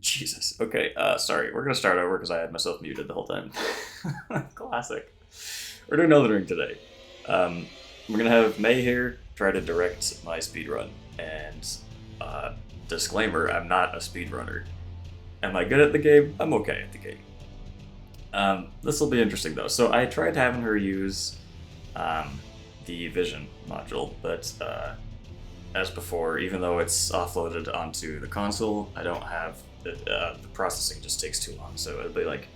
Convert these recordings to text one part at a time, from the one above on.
Jesus. Okay, sorry. We're gonna start over because I had myself muted the whole time. Classic. We're doing Elden Ring today. We're gonna have May here try to direct my speedrun. And, disclaimer, I'm not a speedrunner. Am I good at the game? I'm okay at the game. This will be interesting though. So I tried having her use the Vision module, but as before, even though it's offloaded onto the console, I don't have the processing just takes too long. So it'll be like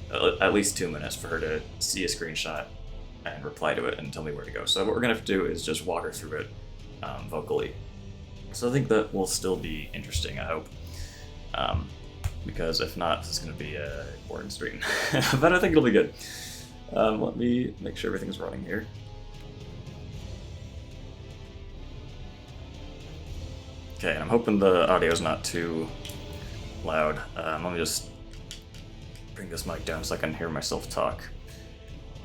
at least 2 minutes for her to see a screenshot and reply to it and tell me where to go. So what we're gonna have to do is just walk her through it vocally. So I think that will still be interesting, I hope. Because if not, this is gonna be a boring stream. But I think it'll be good. Let me make sure everything's running here. Okay, and I'm hoping the audio's not too loud. Let me just bring this mic down so I can hear myself talk.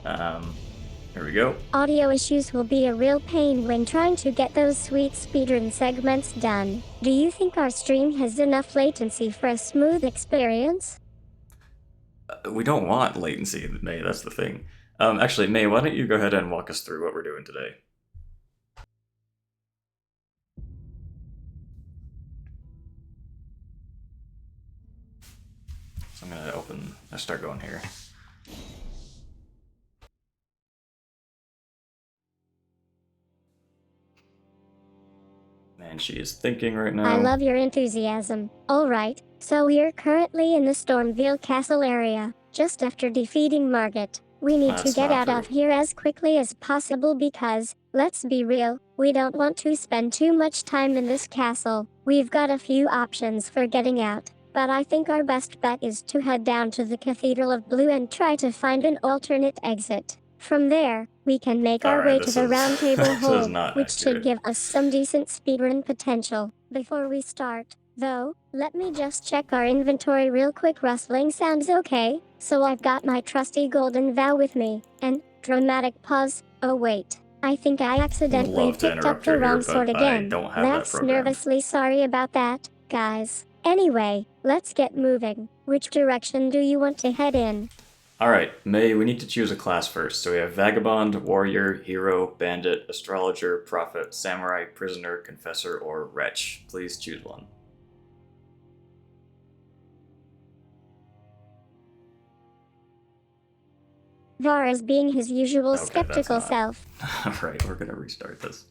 Here we go. Audio issues will be a real pain when trying to get those sweet speedrun segments done. Do you think our stream has enough latency for a smooth experience? We don't want latency, May, that's the thing. Actually, May, why don't you go ahead and walk us through what we're doing today? So I'm gonna start going here. Man, she is thinking right now. I love your enthusiasm. Alright, so we're currently in the Stormveil Castle area, just after defeating Margit. We need to That's get not out of true. here as quickly as possible because, let's be real, we don't want to spend too much time in this castle. We've got a few options for getting out, but I think our best bet is to head down to the Cathedral of Blue and try to find an alternate exit. From there, we can make our way Alright, to this the is Round Table this is Hole, not which should accurate. give us some decent speedrun potential. Before we start, though, let me just check our inventory real quick. Rustling sounds okay, so I've got my trusty golden vow with me, and, dramatic pause, oh wait, I think I Would accidentally love to picked up interrupt the you here, wrong sword but I again. don't have that That's programmed. nervously sorry about that, guys. Anyway, let's get moving. Which direction do you want to head in? Alright, May, we need to choose a class first. So we have Vagabond, Warrior, Hero, Bandit, Astrologer, Prophet, Samurai, Prisoner, Confessor, or Wretch. Please choose one. Var is being his usual Okay, that's skeptical not. self. Alright, we're gonna restart this.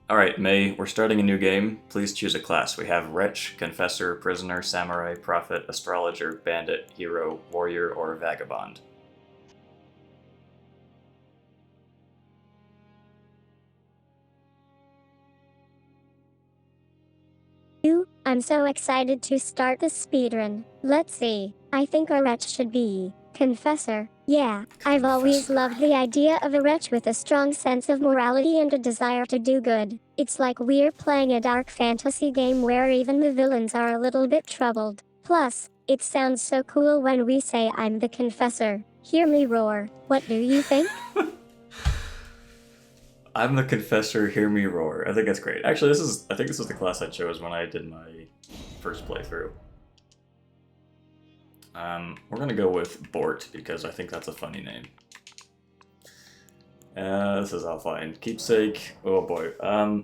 Alright, May, we're starting a new game. Please choose a class. We have Wretch, Confessor, Prisoner, Samurai, Prophet, Astrologer, Bandit, Hero, Warrior, or Vagabond. I'm so excited to start the speedrun. Let's see. I think a wretch should be Confessor. Yeah, I've always loved the idea of a wretch with a strong sense of morality and a desire to do good. It's like we're playing a dark fantasy game where even the villains are a little bit troubled. Plus, it sounds so cool when we say I'm the Confessor. Hear me roar. What do you think? I'm the Confessor, hear me roar. I think that's great. Actually, I think this is the class I chose when I did my first playthrough. We're gonna go with Bort because I think that's a funny name. This is all fine. Keepsake. Oh boy. Yeah,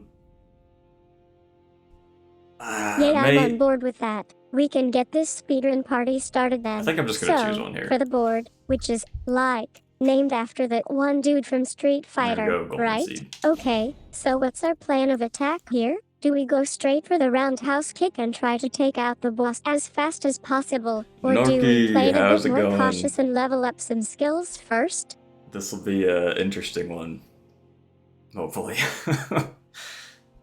I'm on board with that. We can get this speedrun party started then. I think I'm just gonna choose one here. For the board, which is, like, named after that one dude from Street Fighter, go Golden right? Seed. Okay, so what's our plan of attack here? Do we go straight for the roundhouse kick and try to take out the boss as fast as possible? Or do we Norky, play it a how's bit it more going? cautious and level up some skills first? This will be an interesting one. Hopefully.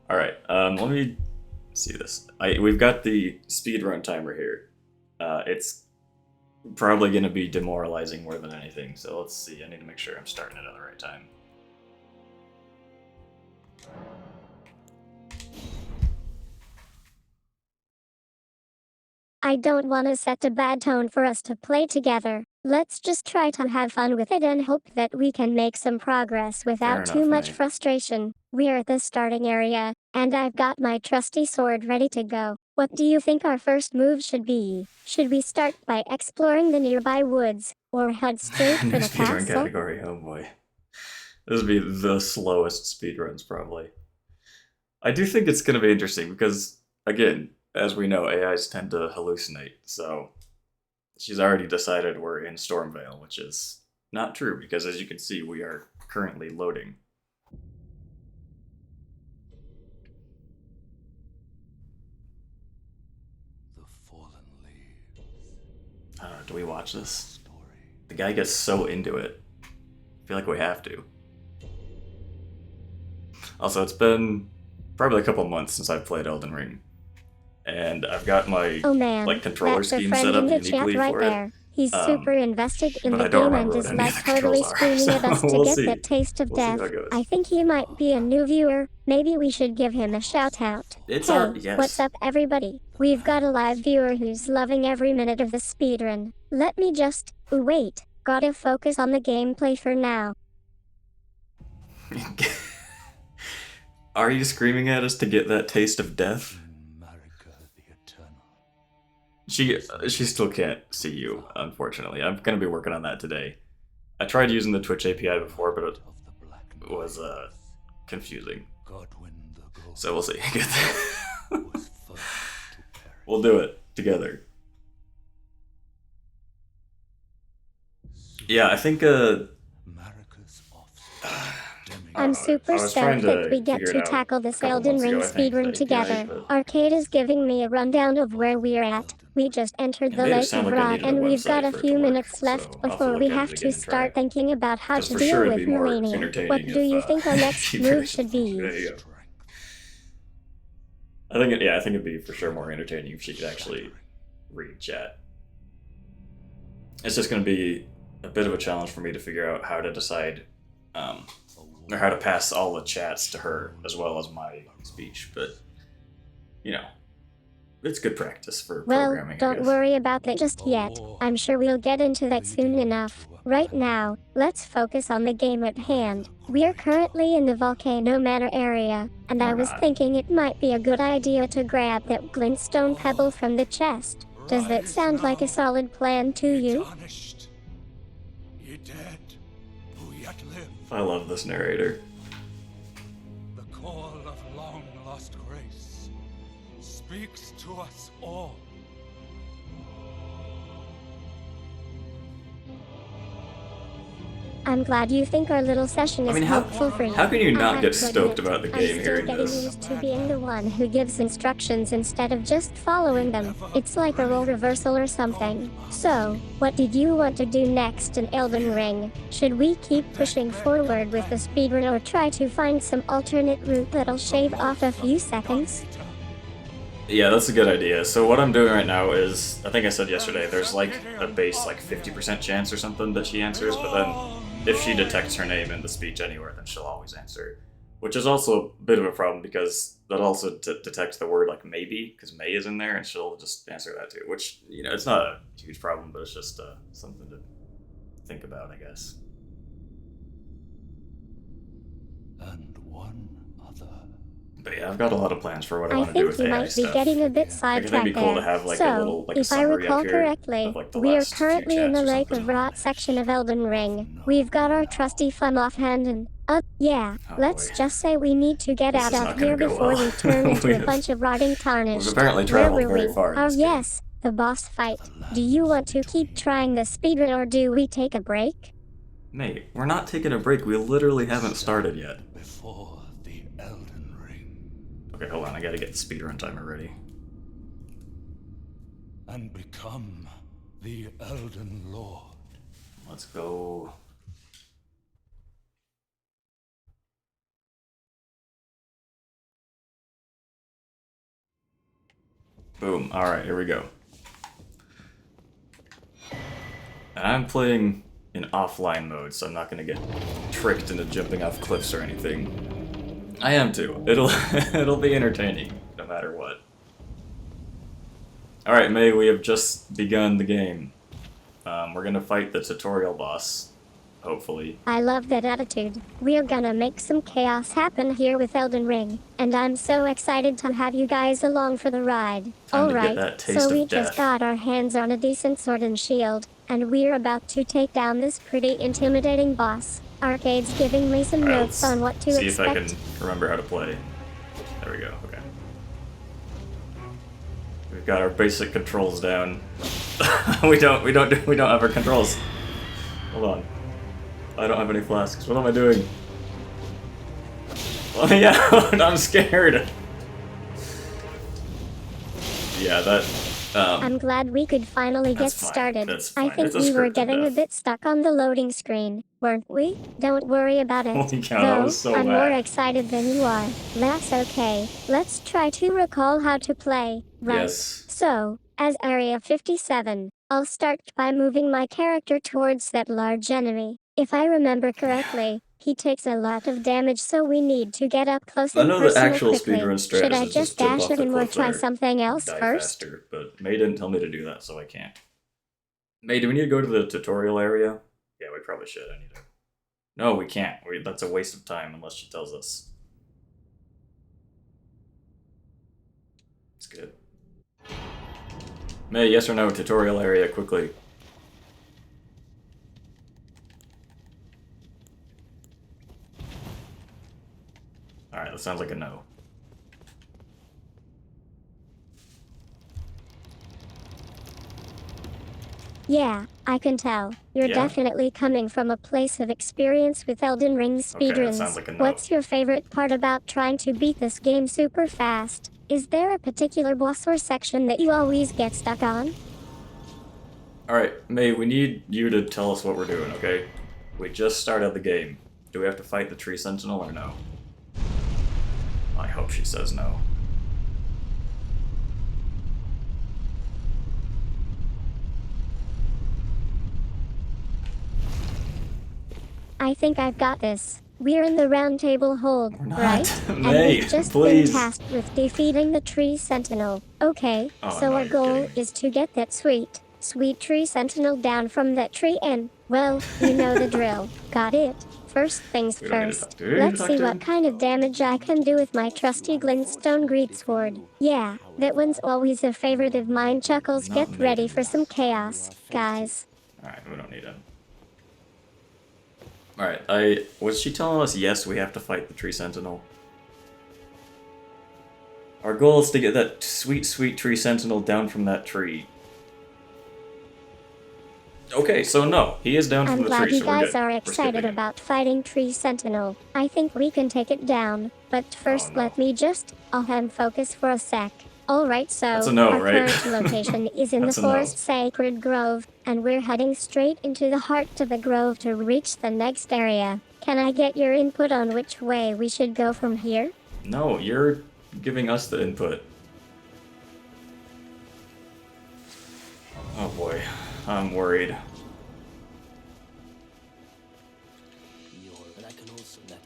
Alright, let me see this. We've got the speedrun timer here. It's probably going to be demoralizing more than anything, so let's see. I need to make sure I'm starting it at the right time. I don't want to set a bad tone for us to play together. Let's just try to have fun with it and hope that we can make some progress without too much frustration. We're at the starting area, and I've got my trusty sword ready to go. What do you think our first move should be? Should we start by exploring the nearby woods, or head straight for the Speedrun castle? category, oh boy. This would be the slowest speedruns, probably. I do think it's going to be interesting because, again, as we know, AIs tend to hallucinate, so she's already decided we're in Stormvale, which is not true, because as you can see, we are currently loading. The fallen leaves. Do we watch this? The guy gets so into it. I feel like we have to. Also, it's been probably a couple months since I've played Elden Ring. And I've got my controller scheme set up uniquely for it. He's super invested in the I don't game and remember is what any of like the totally controls are, screaming at so us to we'll get see. that taste of We'll see how death. it goes. I think he might be a new viewer. Maybe we should give him a shout out. It's Hey, yes. what's up everybody? We've got a live viewer who's loving every minute of the speedrun. Let me just, wait, gotta focus on the gameplay for now. Are you screaming at us to get that taste of death? She still can't see you, unfortunately. I'm gonna be working on that today. I tried using the Twitch API before, but it was confusing. So we'll see. We'll do it together. Yeah, I think I'm I super was trying stoked that to we get figure it to out tackle a this couple Elden months Ring ago, I think, speedrun the API, together. but Arcade is giving me a rundown of where we're at. We just entered it the made it Lake sound of like I Rot needed a and we've got website a for it to few work, minutes left so I'll have to before look we at have it to again and try start it. thinking about how Because to for deal sure it'd with be more Melania. entertaining What do if you think our next she move varied should the be? there you go. I think it'd be for sure more entertaining if she could actually read chat. It's just going to be a bit of a challenge for me to figure out how to decide, or how to pass all the chats to her as well as my speech. But you know, it's good practice for Well, programming. I don't guess. worry about that just yet. I'm sure we'll get into that soon enough. Right now, let's focus on the game at hand. We are currently in the Volcano Manor area, and I We're was not. thinking it might be a good idea to grab that glintstone pebble from the chest. Does that sound like a solid plan to you? Tarnished, ye dead, who yet live. I love this narrator. The call of long lost grace speaks to us all. I'm glad you think our little session I is mean, how helpful for you. can you I not have get to stoked admit, about the I'm game still hearing getting this? used to being the one who gives instructions instead of just following them. It's like a role reversal or something. So, what did you want to do next in Elden Ring? Should we keep pushing forward with the speedrun or try to find some alternate route that'll shave off a few seconds? Yeah, that's a good idea. So what I'm doing right now is, I think I said yesterday, there's like a base like 50% chance or something that she answers, but then if she detects her name in the speech anywhere, then she'll always answer. Which is also a bit of a problem because that also detects the word like maybe, because May is in there, and she'll just answer that too. Which, you know, it's not a huge problem, but it's just something to think about, I guess. And one other. But yeah, I've got a lot of plans for what I I want to do think with you AI might be stuff. getting a bit I think it'd be sidetracked cool to there. have like a So, little like a if I summary up recall here correctly, of like the we are last few currently in chats the or Lake of something. Rot section of Elden Ring. We've got our trusty fun offhand and, yeah, Oh let's boy. just say we need to get This out is of not gonna here go before well. we turn into We a have- bunch of rotting We've tarnished. apparently Where traveled were very we? far in Oh this game. yes, the boss fight. Do you want to keep trying the speedrun or do we take a break? Mate, we're not taking a break. We literally haven't started yet. Before the Elden Ring, Okay, hold on. I gotta get the speedrun timer ready. and become the Elden Lord. Let's go. Boom. Alright, here we go. And I'm playing in offline mode, so I'm not gonna get tricked into jumping off cliffs or anything. I am too. It'll be entertaining, no matter what. Alright, May, we have just begun the game. We're gonna fight the tutorial boss, hopefully. I love that attitude. We're gonna make some chaos happen here with Elden Ring, and I'm so excited to have you guys along for the ride. Time to get Alright, that taste so of we just death. got our hands on a decent sword and shield, and we're about to take down this pretty intimidating boss. Arcade's giving me some Alright, notes let's on what to see if I expect. can remember how to play. There we go, okay. We've got our basic controls down. we don't have our controls. Hold on. I don't have any flasks. What am I doing? Let me out! I'm scared! Yeah, that... I'm glad we could finally get That's fine. started. That's I fine. think It's a we were scripted getting a death. bit stuck on the loading screen, weren't we? Don't worry about it. Holy cow, that Though, was so I'm more bad. excited than you are. That's okay. Let's try to recall how to play, right? Yes. So, as Area 57, I'll start by moving my character towards that large enemy. If I remember correctly, he takes a lot of damage, so we need to get up close I and know the personal actual quickly. speedrun Should strategy I is just jump dash off it the and we'll cliff try there something and else die first? faster, but May didn't tell me to do that, so I can't. May, do we need to go to the tutorial area? Yeah, we probably should. I need to. No, we can't. That's a waste of time unless she tells us. It's good. May, yes or no, tutorial area, quickly. Alright, that sounds like a no. Yeah, I can tell. You're Yeah? definitely coming from a place of experience with Elden Ring Okay, that sounds speedruns. like a no. What's your favorite part about trying to beat this game super fast? Is there a particular boss or section that you always get stuck on? Alright, May, we need you to tell us what we're doing, okay? We just started the game. Do we have to fight the tree sentinel or no? I hope she says no. I think I've got this. We're in the round table hold, We're not. right? May, And we've just please. been tasked with defeating the tree sentinel. Okay, Oh, so no, our you're goal kidding me. is to get that sweet tree sentinel down from that tree and, well, you know the drill. Got it? First things We don't need to first. talk to Let's talk see to what him. kind of damage I can do with my trusty glintstone greatsword. Yeah, that one's always a favorite of mine. Chuckles, Not get ready for maiden. some chaos, guys. Alright, we don't need him. Alright, was she telling us yes, we have to fight the tree sentinel? Our goal is to get that sweet tree sentinel down from that tree. Okay, so no, he is down I'm from the glad tree, you so we're guys good. are We're excited skipping him. about fighting Tree Sentinel. I think we can take it down, but first no. let me just focus for a sec. Alright, so That's a no, our right? current location is in the That's a no. forest sacred grove, and we're heading straight into the heart of the grove to reach the next area. Can I get your input on which way we should go from here? No, you're giving us the input. Oh boy, I'm worried.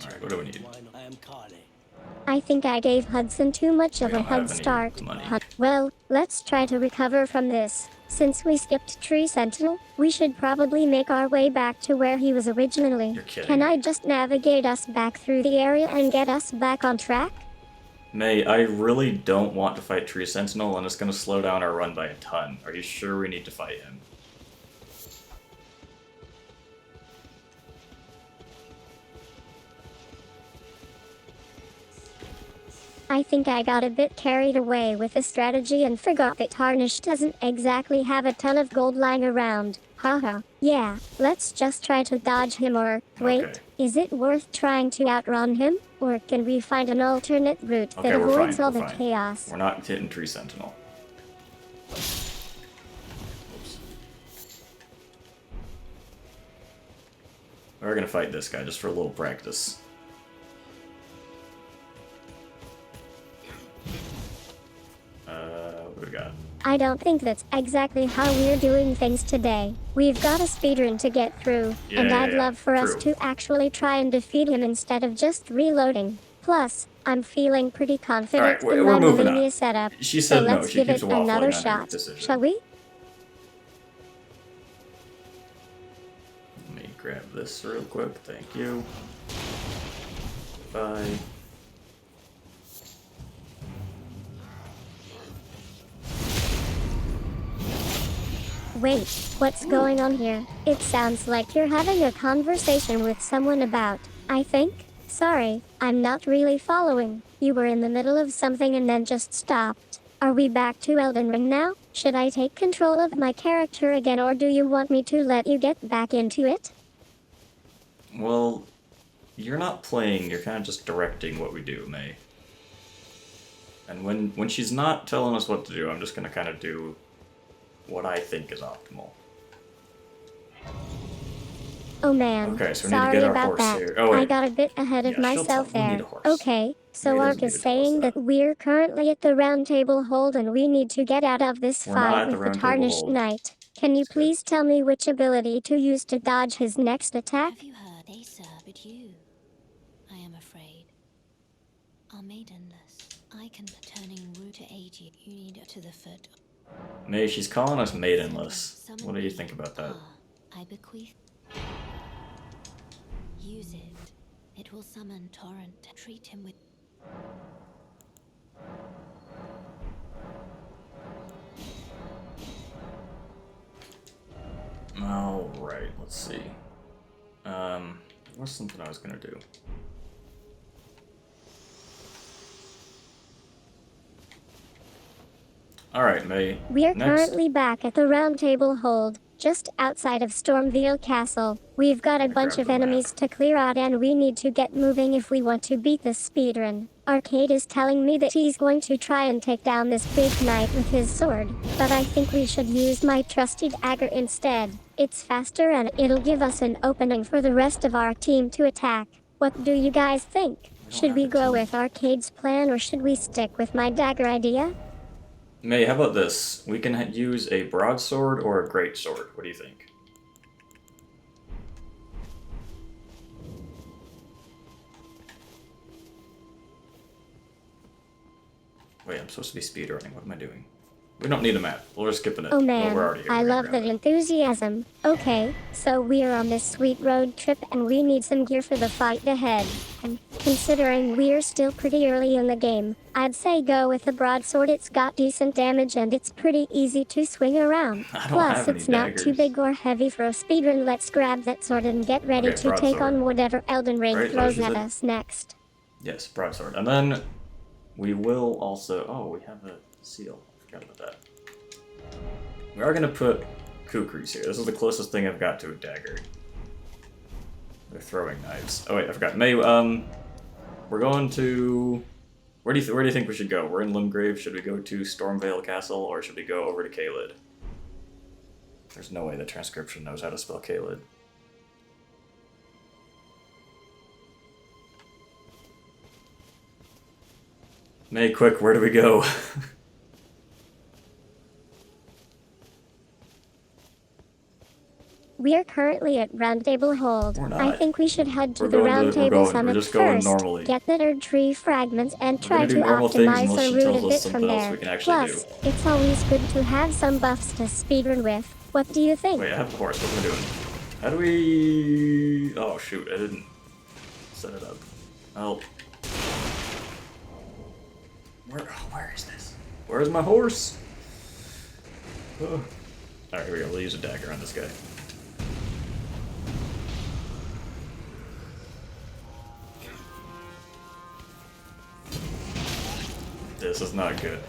Alright, what do we need? I think I gave Hudson too much of We a don't have head any start. money. Well, let's try to recover from this. Since we skipped Tree Sentinel, we should probably make our way back to where he was originally. You're kidding Can me. I just navigate us back through the area and get us back on track? May, I really don't want to fight Tree Sentinel, and it's gonna slow down our run by a ton. Are you sure we need to fight him? I think I got a bit carried away with the strategy and forgot that Tarnish doesn't exactly have a ton of gold lying around. Haha. Yeah, let's just try to dodge him or, wait, Okay. is it worth trying to outrun him? Or can we find an alternate route Okay, that we're avoids fine, all we're the fine. chaos? We're not hitting Tree Sentinel. Oops. We're gonna fight this guy just for a little practice. What do we got? I don't think that's exactly how we're doing things today. We've got a speedrun to get through, and I'd love for us true. to actually try and defeat him instead of just reloading. Plus, I'm feeling pretty confident Alright, in we're my moving Melania on. setup. She So said no, let's she give keeps it waffling another on her shot, decision. shall we? Let me grab this real quick, thank you. Bye. Wait, what's going on here? It sounds like you're having a conversation with someone about, I think? Sorry, I'm not really following. You were in the middle of something and then just stopped. Are we back to Elden Ring now? Should I take control of my character again, or do you want me to let you get back into it? Well, you're not playing, you're kind of just directing what we do, May. And when she's not telling us what to do, I'm just gonna kind of do what I think is optimal. Oh man, Okay, so we need to sorry get our about horse that. here. Oh, wait. I got a bit ahead of Yeah, she'll myself tell- we need there. a horse. Okay, so Mary Ark doesn't need is to tell us saying that we're currently at the round table hold and we need to get out of this We're not fight at the with the round table Tarnished hold. Knight. Can you It's good. please tell me which ability to use to dodge his next attack? Have you heard they serve at you? I am afraid. Are maidenless. I can turning root to aid you. You need to the foot. May, she's calling us maidenless. What do you think about that? I bequeath. Use it. It will summon Torrent. Treat him with. Alright, let's see. What's something I was gonna do? Alright, May. We're Next. currently back at the round table hold. just outside of Stormveil Castle. We've got a bunch grab of the map. enemies to clear out and we need to get moving if we want to beat this speedrun. Arcade is telling me that he's going to try and take down this big knight with his sword, but I think we should use my trusty dagger instead. It's faster and it'll give us an opening for the rest of our team to attack. What do you guys think? Should we go with Arcade's plan or should we stick with my dagger idea? May, how about this? We can use a broadsword or a greatsword. What do you think? Wait, I'm supposed to be speedrunning. What am I doing? We don't need a map. We're skipping it. Oh Well, man, we're already here. I We're gonna love grab that it. enthusiasm. Okay, so we're on this sweet road trip and we need some gear for the fight ahead. And considering we're still pretty early in the game, I'd say go with the broadsword. It's got decent damage and it's pretty easy to swing around. I don't Plus, have any it's not too daggers. big or heavy for a speedrun. Let's grab that sword and get ready Okay, to take broadsword. on whatever Elden Ring Right, throws like you at said. us next. Yes, broadsword. And then we will also... Oh, we have a seal. I forgot about that. We are going to put kukris here. This is the closest thing I've got to a dagger. They're throwing knives. Oh wait, I forgot. May, we're going to... Where do you think we should go? We're in Limgrave. Should we go to Stormveil Castle or should we go over to Caelid? There's no way the transcription knows how to spell Caelid. May, quick, where do we go? We are currently at Round Table Hold. We're not. I think we should head to We're the going Round to- we're Table going- we're Summit just going first. normally. Get the nerd tree fragments and We're try gonna to do normal things optimize unless our she route a tells us bit from something else there. we can actually Plus, it's always good to have some buffs to speedrun with. What do you think? Wait, I have the horse. What am I doing? How do we... Oh, shoot. I didn't set it up. Oh. Where is this? Where's my horse? Oh. Alright, here we go. We'll use a dagger on this guy. This is not good.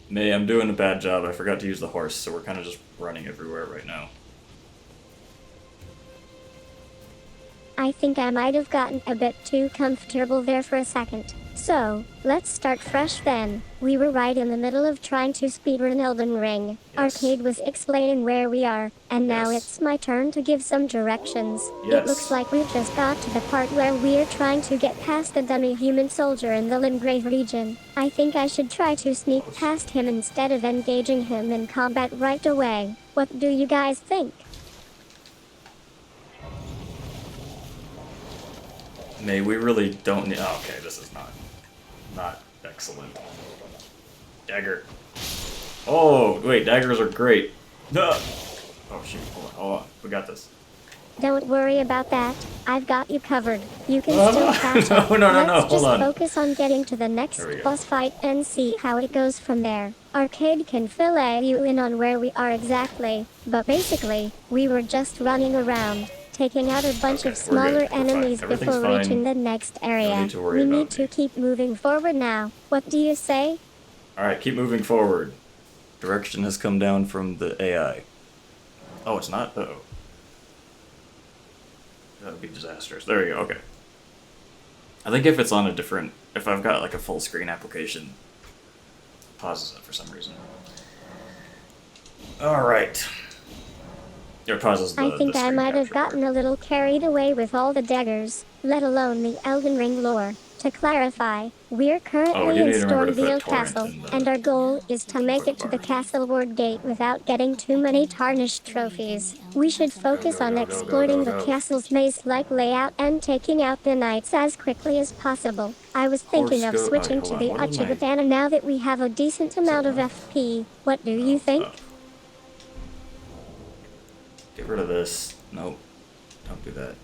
May, I'm doing a bad job. I forgot to use the horse, so we're kind of just running everywhere right now. I think I might have gotten a bit too comfortable there for a second. So, let's start fresh then. We were right in the middle of trying to speedrun Elden Ring. Yes. Arcade was explaining where we are, and now Yes. it's my turn to give some directions. Yes. It looks like we've just got to the part where we're trying to get past the dummy human soldier in the Limgrave region. I think I should try to sneak past him instead of engaging him in combat right away. What do you guys think? May, we really don't need... Oh, okay, this is not excellent. Dagger. Oh, wait, daggers are great. No. Oh, shoot, hold on. We got this. Don't worry about that. I've got you covered. You can still catch up. No, Let's hold just on. focus on getting to the next There we go. boss fight and see how it goes from there. Arcade can fill you in on where we are exactly, but basically, we were just running around, taking out a bunch Okay, of we're smaller good. We're fine. enemies Everything's before fine. reaching the next area. need to worry We about need to me. keep moving forward now. What do you say? Alright, keep moving forward. Direction has come down from the AI. Oh, it's not? Uh-oh. That would be disastrous. There you go, okay. I think if it's on a different... If I've got like a full screen application, it pauses it for some reason. Alright. It pauses the I think the I screen might have capture part. gotten a little carried away with all the daggers, let alone the Elden Ring lore. To clarify, we're currently do in need to remember to put Stormveil torrent Castle, in the and our goal is to make it to the bar. castle ward gate without getting too many tarnished trophies. We should focus on exploiting the castle's maze-like layout and taking out the knights as quickly as possible. I was thinking of Horse go- switching hold to on, the what is my- Uchigatana now that we have a decent amount of enough? FP. What do you think? Get rid of this. Nope. Don't do that.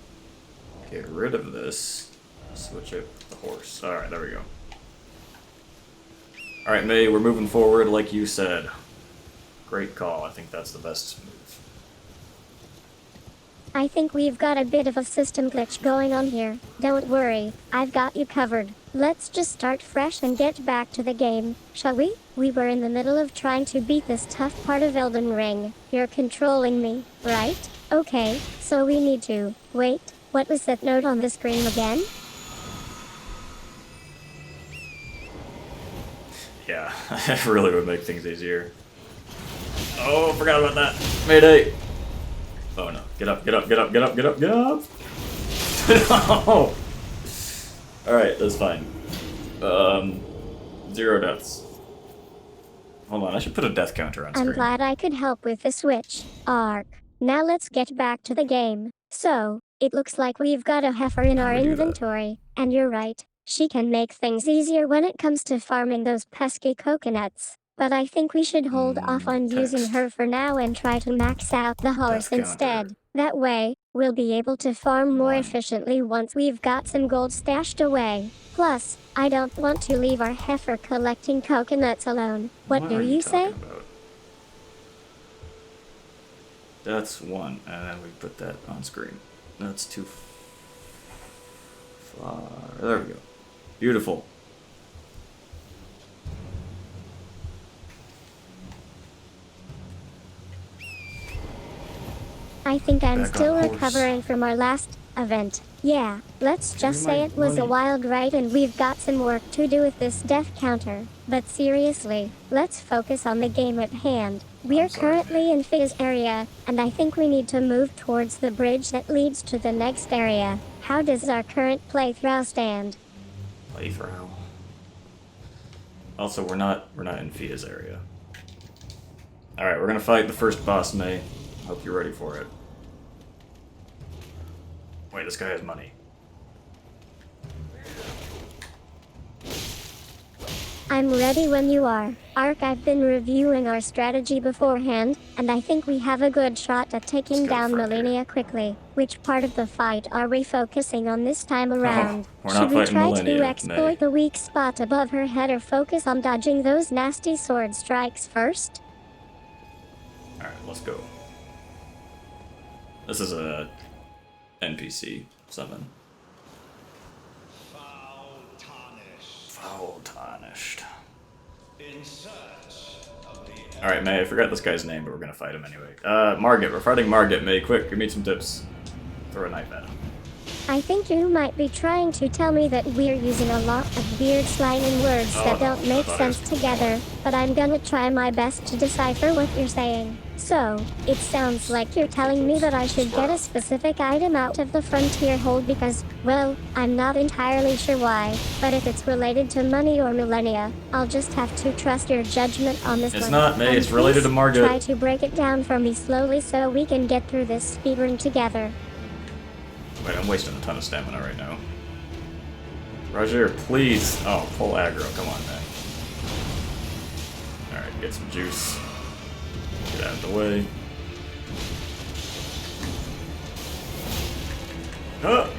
Get rid of this. Switch it to the horse. Alright, there we go. Alright, May, we're moving forward like you said. Great call. I think that's the best move. I think we've got a bit of a system glitch going on here. Don't worry, I've got you covered. Let's just start fresh and get back to the game, shall we? We were in the middle of trying to beat this tough part of Elden Ring. You're controlling me, right? Okay, so we need to. Wait, what was that note on the screen again? Yeah, it really would make things easier. Oh, forgot about that. Mayday! Oh no. Get up, get up, get up, get up, get up, get up! No! Alright, that's fine. 0 deaths. Hold on, I should put a death counter on screen. I'm glad I could help with the switch, Ark. Now let's get back to the game. So, it looks like we've got a heifer in our inventory, and you're right. She can make things easier when it comes to farming those pesky coconuts. But I think we should hold off on using her for now and try to max out the horse instead. That way, we'll be able to farm more efficiently once we've got some gold stashed away. Plus, I don't want to leave our heifer collecting coconuts alone. What do you say? About? That's 1, and then we put that on screen. That's too far. There we go. Beautiful. I think I'm still recovering from our last event. Yeah, let's just say it was a wild ride and we've got some work to do with this death counter. But seriously, let's focus on the game at hand. We're currently in Fizz area, and I think we need to move towards the bridge that leads to the next area. How does our current playthrough stand? Playthrough. Also, we're not in Fia's area. Alright, we're gonna fight the first boss, May. Hope you're ready for it. Wait, this guy has money. I'm ready when you are. Ark, I've been reviewing our strategy beforehand, and I think we have a good shot at taking down Millennia quickly. Which part of the fight are we focusing on this time around? Should we try to exploit the weak spot above her head or focus on dodging those nasty sword strikes first? Alright, let's go. This is a NPC summon. Foul tarnished. Foul tarnished. In search of the Alright, May, I forgot this guy's name, but we're gonna fight him anyway. Margit, we're fighting Margit, May, quick, give me some tips. Throw a knife at him. I think you might be trying to tell me that we're using a lot of weird slang and words that don't make sense together, but I'm gonna try my best to decipher what you're saying. So, it sounds like you're telling me that I should get a specific item out of the frontier hold because, well, I'm not entirely sure why, but if it's related to money or millennia, I'll just have to trust your judgment on this one. It's not, May, it's related to Margit. Try to break it down for me slowly so we can get through this speedrun together. Wait, I'm wasting a ton of stamina right now. Roger, please. Oh, full aggro. Come on, man. Alright, get some juice. Get out of the way. Huh!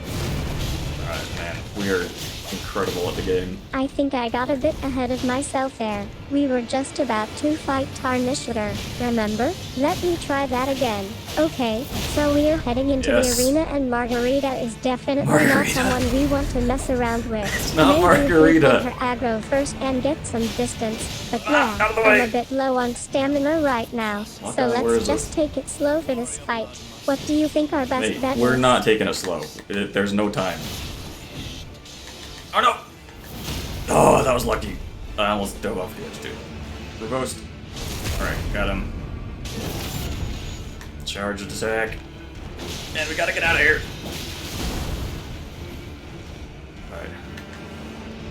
Alright, man. We are incredible at the game. I think I got a bit ahead of myself there. We were just about to fight Tarnisher, remember? Let me try that again. Okay, so we're heading into the arena and Margarita is definitely not someone we want to mess around with. It's not Maybe Margarita. we her aggro first and get some distance, but yeah, I'm a bit low on stamina right now, so let's just take it slow for this fight. What do you think our best bet is? We're not taking it slow. There's no time. Oh no! Oh, that was lucky. I almost dove off the edge, dude. Repost. Alright, got him. Charge attack. And we gotta get out of here. Alright.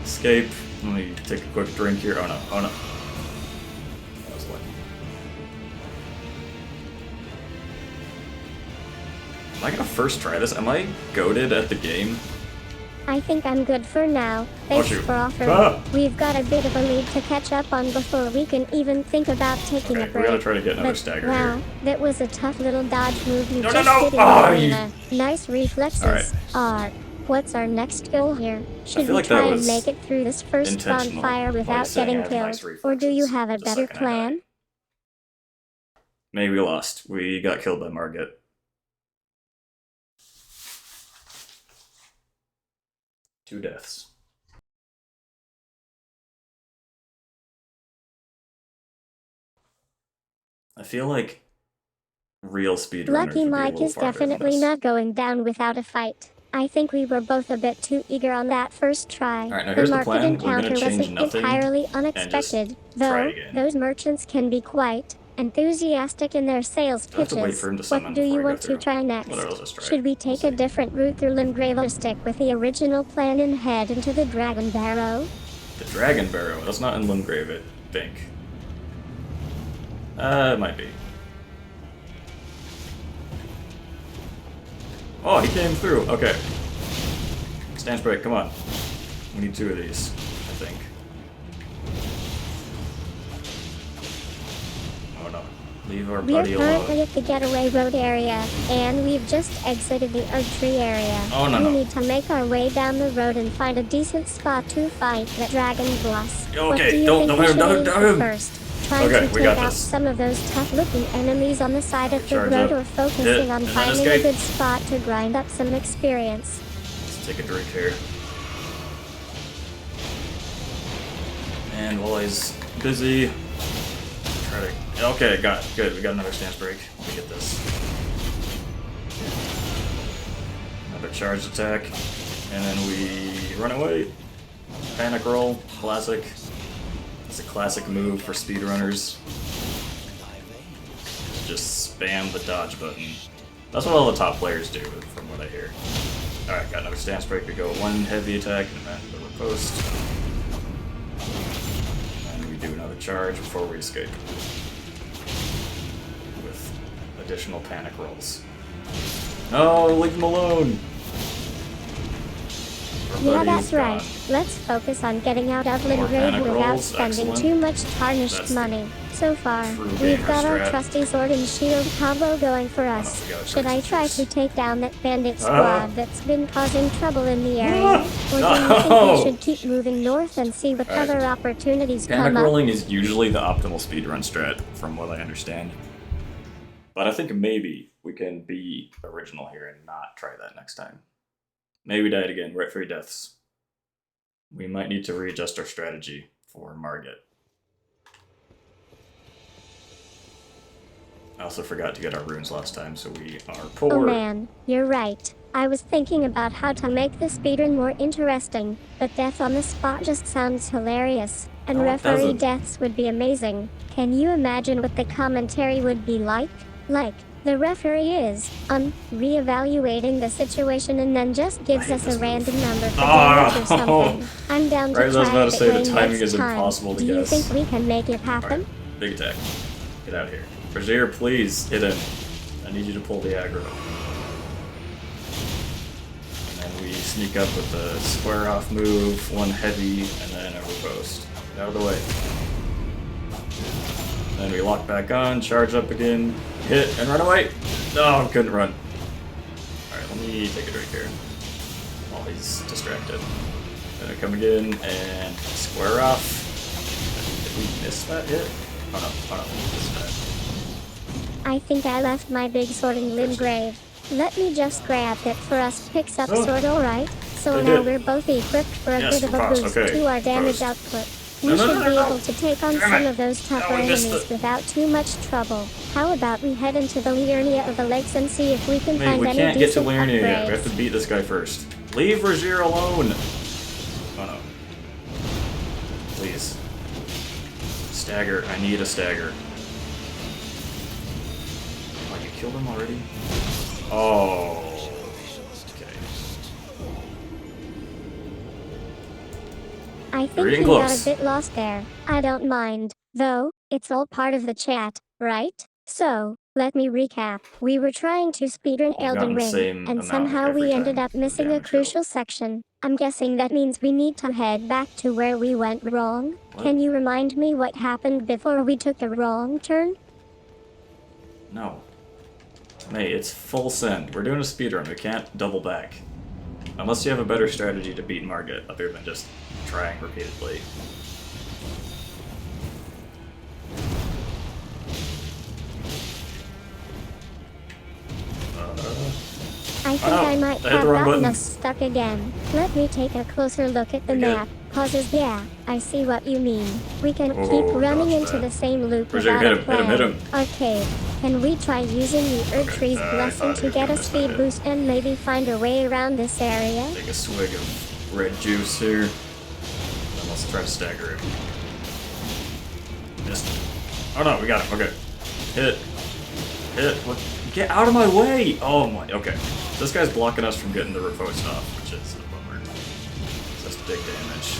Escape. Let me take a quick drink here. Oh no, oh no. That was lucky. Am I gonna first try this? Am I goated at the game? I think I'm good for now. Thanks for offering. We've got a bit of a lead to catch up on before we can even think about taking a break. We gotta try to get another stagger wow, here. That was a tough little dodge move you No, just no, no. did in the arena. Nice reflexes. Ark. What's our next goal here? Should we try and make it through this first bonfire without getting killed? Or do you have a better plan? Maybe we lost. We got killed by Margit. 2 deaths. I feel like real speedrunners Lucky would be a Mike little is farther than definitely this. not going down without a fight. I think we were both a bit too eager on that first try. Alright, now here's the market plan. We're gonna encounter change wasn't nothing entirely and just unexpected, try though. again. Those merchants can be quite enthusiastic in their sales Do I have to wait pitches. for him to summon What do before you I go want to through? try next? Whatever, let's just try Should it. we take a different route through Limgrave or stick with the original plan and head into the Dragon Barrow? The Dragon Barrow? That's not in Limgrave, I think. It might be. Oh, he came through. Okay. Stance break, come on. We need 2 of these, I think. Oh no. Leave our We're buddy currently alone. at the Getaway Road area, and we've just exited the Oak Tree area. Oh, no, we no. need to make our way down the road and find a decent spot to fight the Dragon Boss. Okay, what do you don't think hit we him, should don't aim hit for him. first? Trying Okay, to we take got out this. some of those tough-looking enemies on the side of the Charge road, up. or focusing Hit, on and then finding a escape. good spot to grind up some experience. Let's take a drink here. And while he's busy, try to. Okay, got it. Good. We got another stance break. Let me get this. Another charged attack, and then we run away. Panic roll, classic. It's a classic move for speedrunners. Just spam the dodge button. That's what all the top players do, from what I hear. Alright, got another stance break. We go 1 heavy attack and then the riposte. And we do another charge before we escape. With additional panic rolls. No, leave him alone! Our Yeah, buddy that's is right. gone. Let's focus on getting out of More Limgrave panic without rolls, spending excellent. too much tarnished That's the money. So far, true we've gamer got our strat. trusty sword and shield combo going for no, us. we gotta Should I charge try this. to take down that bandit Ah. squad that's been causing trouble in the area? Or do you think No. we should keep moving north and see what Alright. other opportunities Panic come up? rolling is usually the optimal speedrun strat, from what I understand. But I think maybe we can be original here and not try that next time. Maybe we died again. We're at 3 deaths. We might need to readjust our strategy for Margit. I also forgot to get our runes last time, so we are poor. Oh man, you're right. I was thinking about how to make the speedrun more interesting, but death on the spot just sounds hilarious. And No, it referee doesn't. deaths would be amazing. Can you imagine what the commentary would be like? Like, the referee is, reevaluating the situation and then just gives hate us this a move. random number for Oh. damage or something. I'm down to Right as I was try about it to say, the way timing next is time. impossible to Do you guess. think we can make it happen? Alright, big attack. Get out of here. Brazier, please, hit him. I need you to pull the aggro. And then we sneak up with the square off move, 1 heavy, and then a riposte. Get out of the way. Then we lock back on, charge up again, hit, and run away! No, couldn't run. Alright, let me take a drink here. While he's distracted. Then I come again, and square off. Did we miss that hit? Oh no, we missed that. I think I left my big sword in Limgrave. Let me just grab it for us. Picks up Oh. sword, alright. So I now did. we're both equipped for a Yes, bit of a riposte, boost okay, to our damage riposte. output. No, We no, should no, be no, able no. to take on Damn some it. of those tougher No, we missed enemies it. without too much trouble. How about we head into the Liurnia of the Lakes and see if we can Wait, find we any can't get to decent Liurnia yet. We upgrades? have to beat this guy first. Leave Rozier alone! Oh no. Please. Stagger. I need a stagger. Oh, you killed him already? Oh. Okay. I We're think getting we got close. a bit lost there. I don't mind, though, it's all part of the chat, right? So, let me recap. We were trying to speedrun We've Elden gotten the Ring, same and amount somehow every we ended time up for missing a damage crucial section. I'm guessing that means we need to head back to where we went wrong. What? Can you remind me what happened before we took a wrong turn? No. Hey, it's full send. We're doing a speedrun. We can't double back. Unless you have a better strategy to beat Margit, other than just trying repeatedly. I think Oh, I might I hit have the wrong gotten button. us stuck again. Let me take a closer look at the You're good. map. Pauses. Yeah, I see what you mean. We can Oh, keep running dodge into that. the same loop Roger, without hit a him, hit him, plan. hit him. Okay, can we try using the Earth Okay, Tree's I blessing thought he to was get gonna a miss that speed hit. boost and maybe find a way around this area? Take a swig of red juice here. Then let's try to stagger him. Missed. Oh no, we got him. Okay. Hit. Hit. Get out of my way! Oh my. Okay. This guy's blocking us from getting the riposte off, which is a bummer. That's big damage.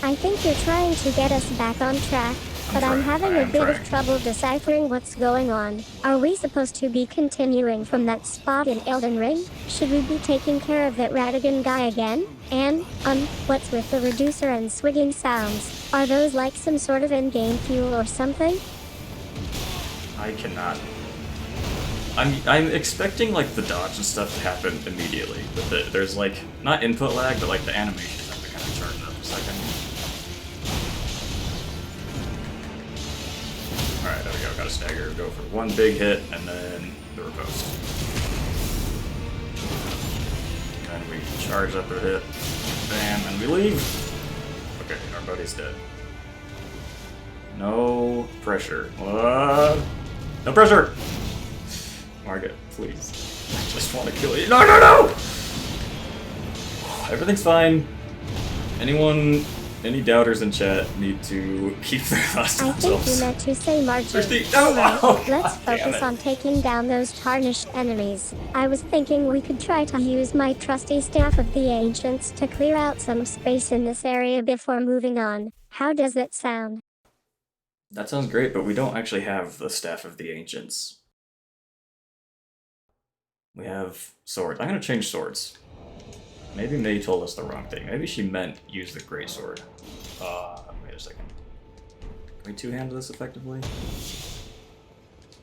I think you're trying to get us back on track, but I'm having a bit of trouble deciphering what's going on. Are we supposed to be continuing from that spot in Elden Ring? Should we be taking care of that Radagon guy again? And, what's with the reducer and swigging sounds? Are those like some sort of in-game fuel or something? I cannot. I'm expecting like the dodge and stuff to happen immediately, but there's like not input lag, but like the animations have to kind of charge up a second. All right, there we go. Got a stagger. Go for one big hit and then the riposte. And we charge up a hit. Bam, and we leave. Okay, our buddy's dead. No pressure. No pressure! Margaret, please. I just want to kill you. No, no, no! Everything's fine. Any doubters in chat need to keep their thoughts to I think you themselves. meant to say Marjorie. Christy, no! Alright, Oh, let's God damn focus it. on taking down those tarnished enemies. I was thinking we could try to use my trusty Staff of the Ancients to clear out some space in this area before moving on. How does it sound? That sounds great, but we don't actually have the Staff of the Ancients. We have swords. I'm gonna change swords. Maybe May told us the wrong thing. Maybe she meant use the greatsword. Wait a second. Can we two-hand this effectively?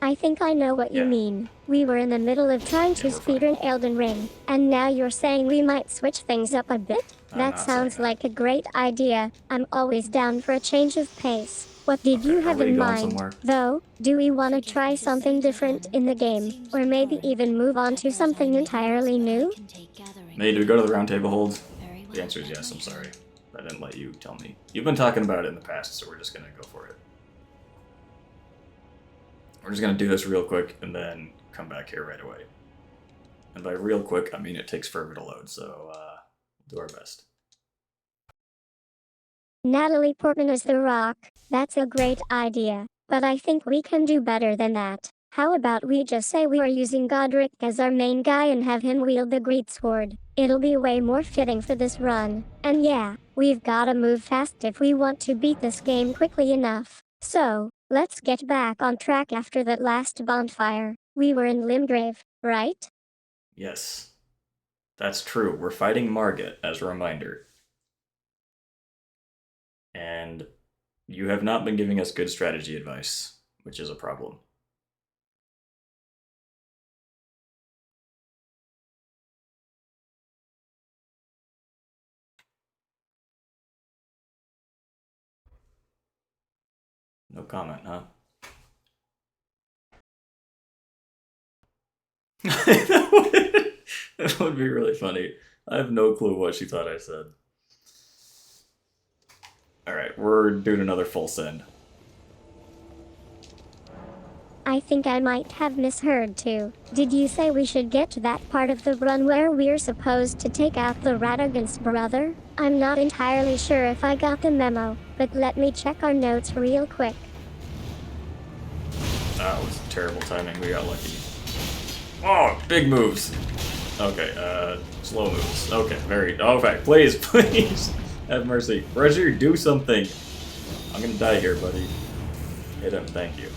I think I know what you Yeah. mean. We were in the middle of trying to Yeah, we're fine. speedrun Elden Ring, and now you're saying we might switch things up a bit? I'm That not sounds saying that. like a great idea. I'm always down for a change of pace. What did Okay, you are have we in going mind, somewhere? though? Do we want to try something different in the game, or maybe even move on to something entirely new? May, do we go to the round table hold? The answer is yes, I'm sorry. I didn't let you tell me. You've been talking about it in the past, so we're just gonna go for it. We're just gonna do this real quick and then come back here right away. And by real quick, I mean it takes forever to load, so we'll do our best. Natalie Portman as the Rock. That's a great idea, but I think we can do better than that. How about we just say we are using Godric as our main guy and have him wield the greatsword? It'll be way more fitting for this run. And yeah, we've gotta move fast if we want to beat this game quickly enough. So, let's get back on track after that last bonfire. We were in Limgrave, right? Yes, that's true. We're fighting Margit, as a reminder. And you have not been giving us good strategy advice, which is a problem. No comment, huh? That would be really funny. I have no clue what she thought I said. Alright, we're doing another full send. I think I might have misheard too. Did you say we should get to that part of the run where we're supposed to take out the Radagon's brother? I'm not entirely sure if I got the memo, but let me check our notes real quick. That was terrible timing. We got lucky. Oh, big moves. Okay, slow moves. Okay, very. Oh, fact. Please, please. Have mercy. Roger, do something. I'm gonna die here, buddy. Hit him, thank you.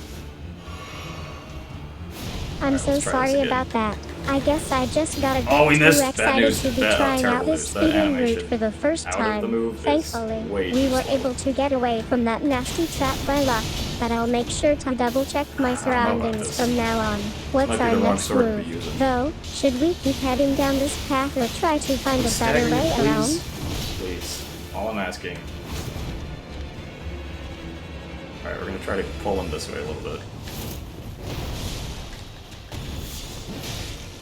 I'm Alright, so let's try this sorry again. about that. I guess I just got a Oh, we bit missed. too Bad excited news. to be Bad- trying terrible out this news. That speeding route animation for the first out of the time. move is Thankfully, way we too were slow. able to get away from that nasty trap by luck, but I'll make sure to double check my I don't know about surroundings this. from now on. What's Might be our the wrong next sword to be move, using. though? Should we keep heading down this path or try to find a better Stagger me, way around? please. Please. All I'm asking. Alright, we're gonna try to pull him this way a little bit.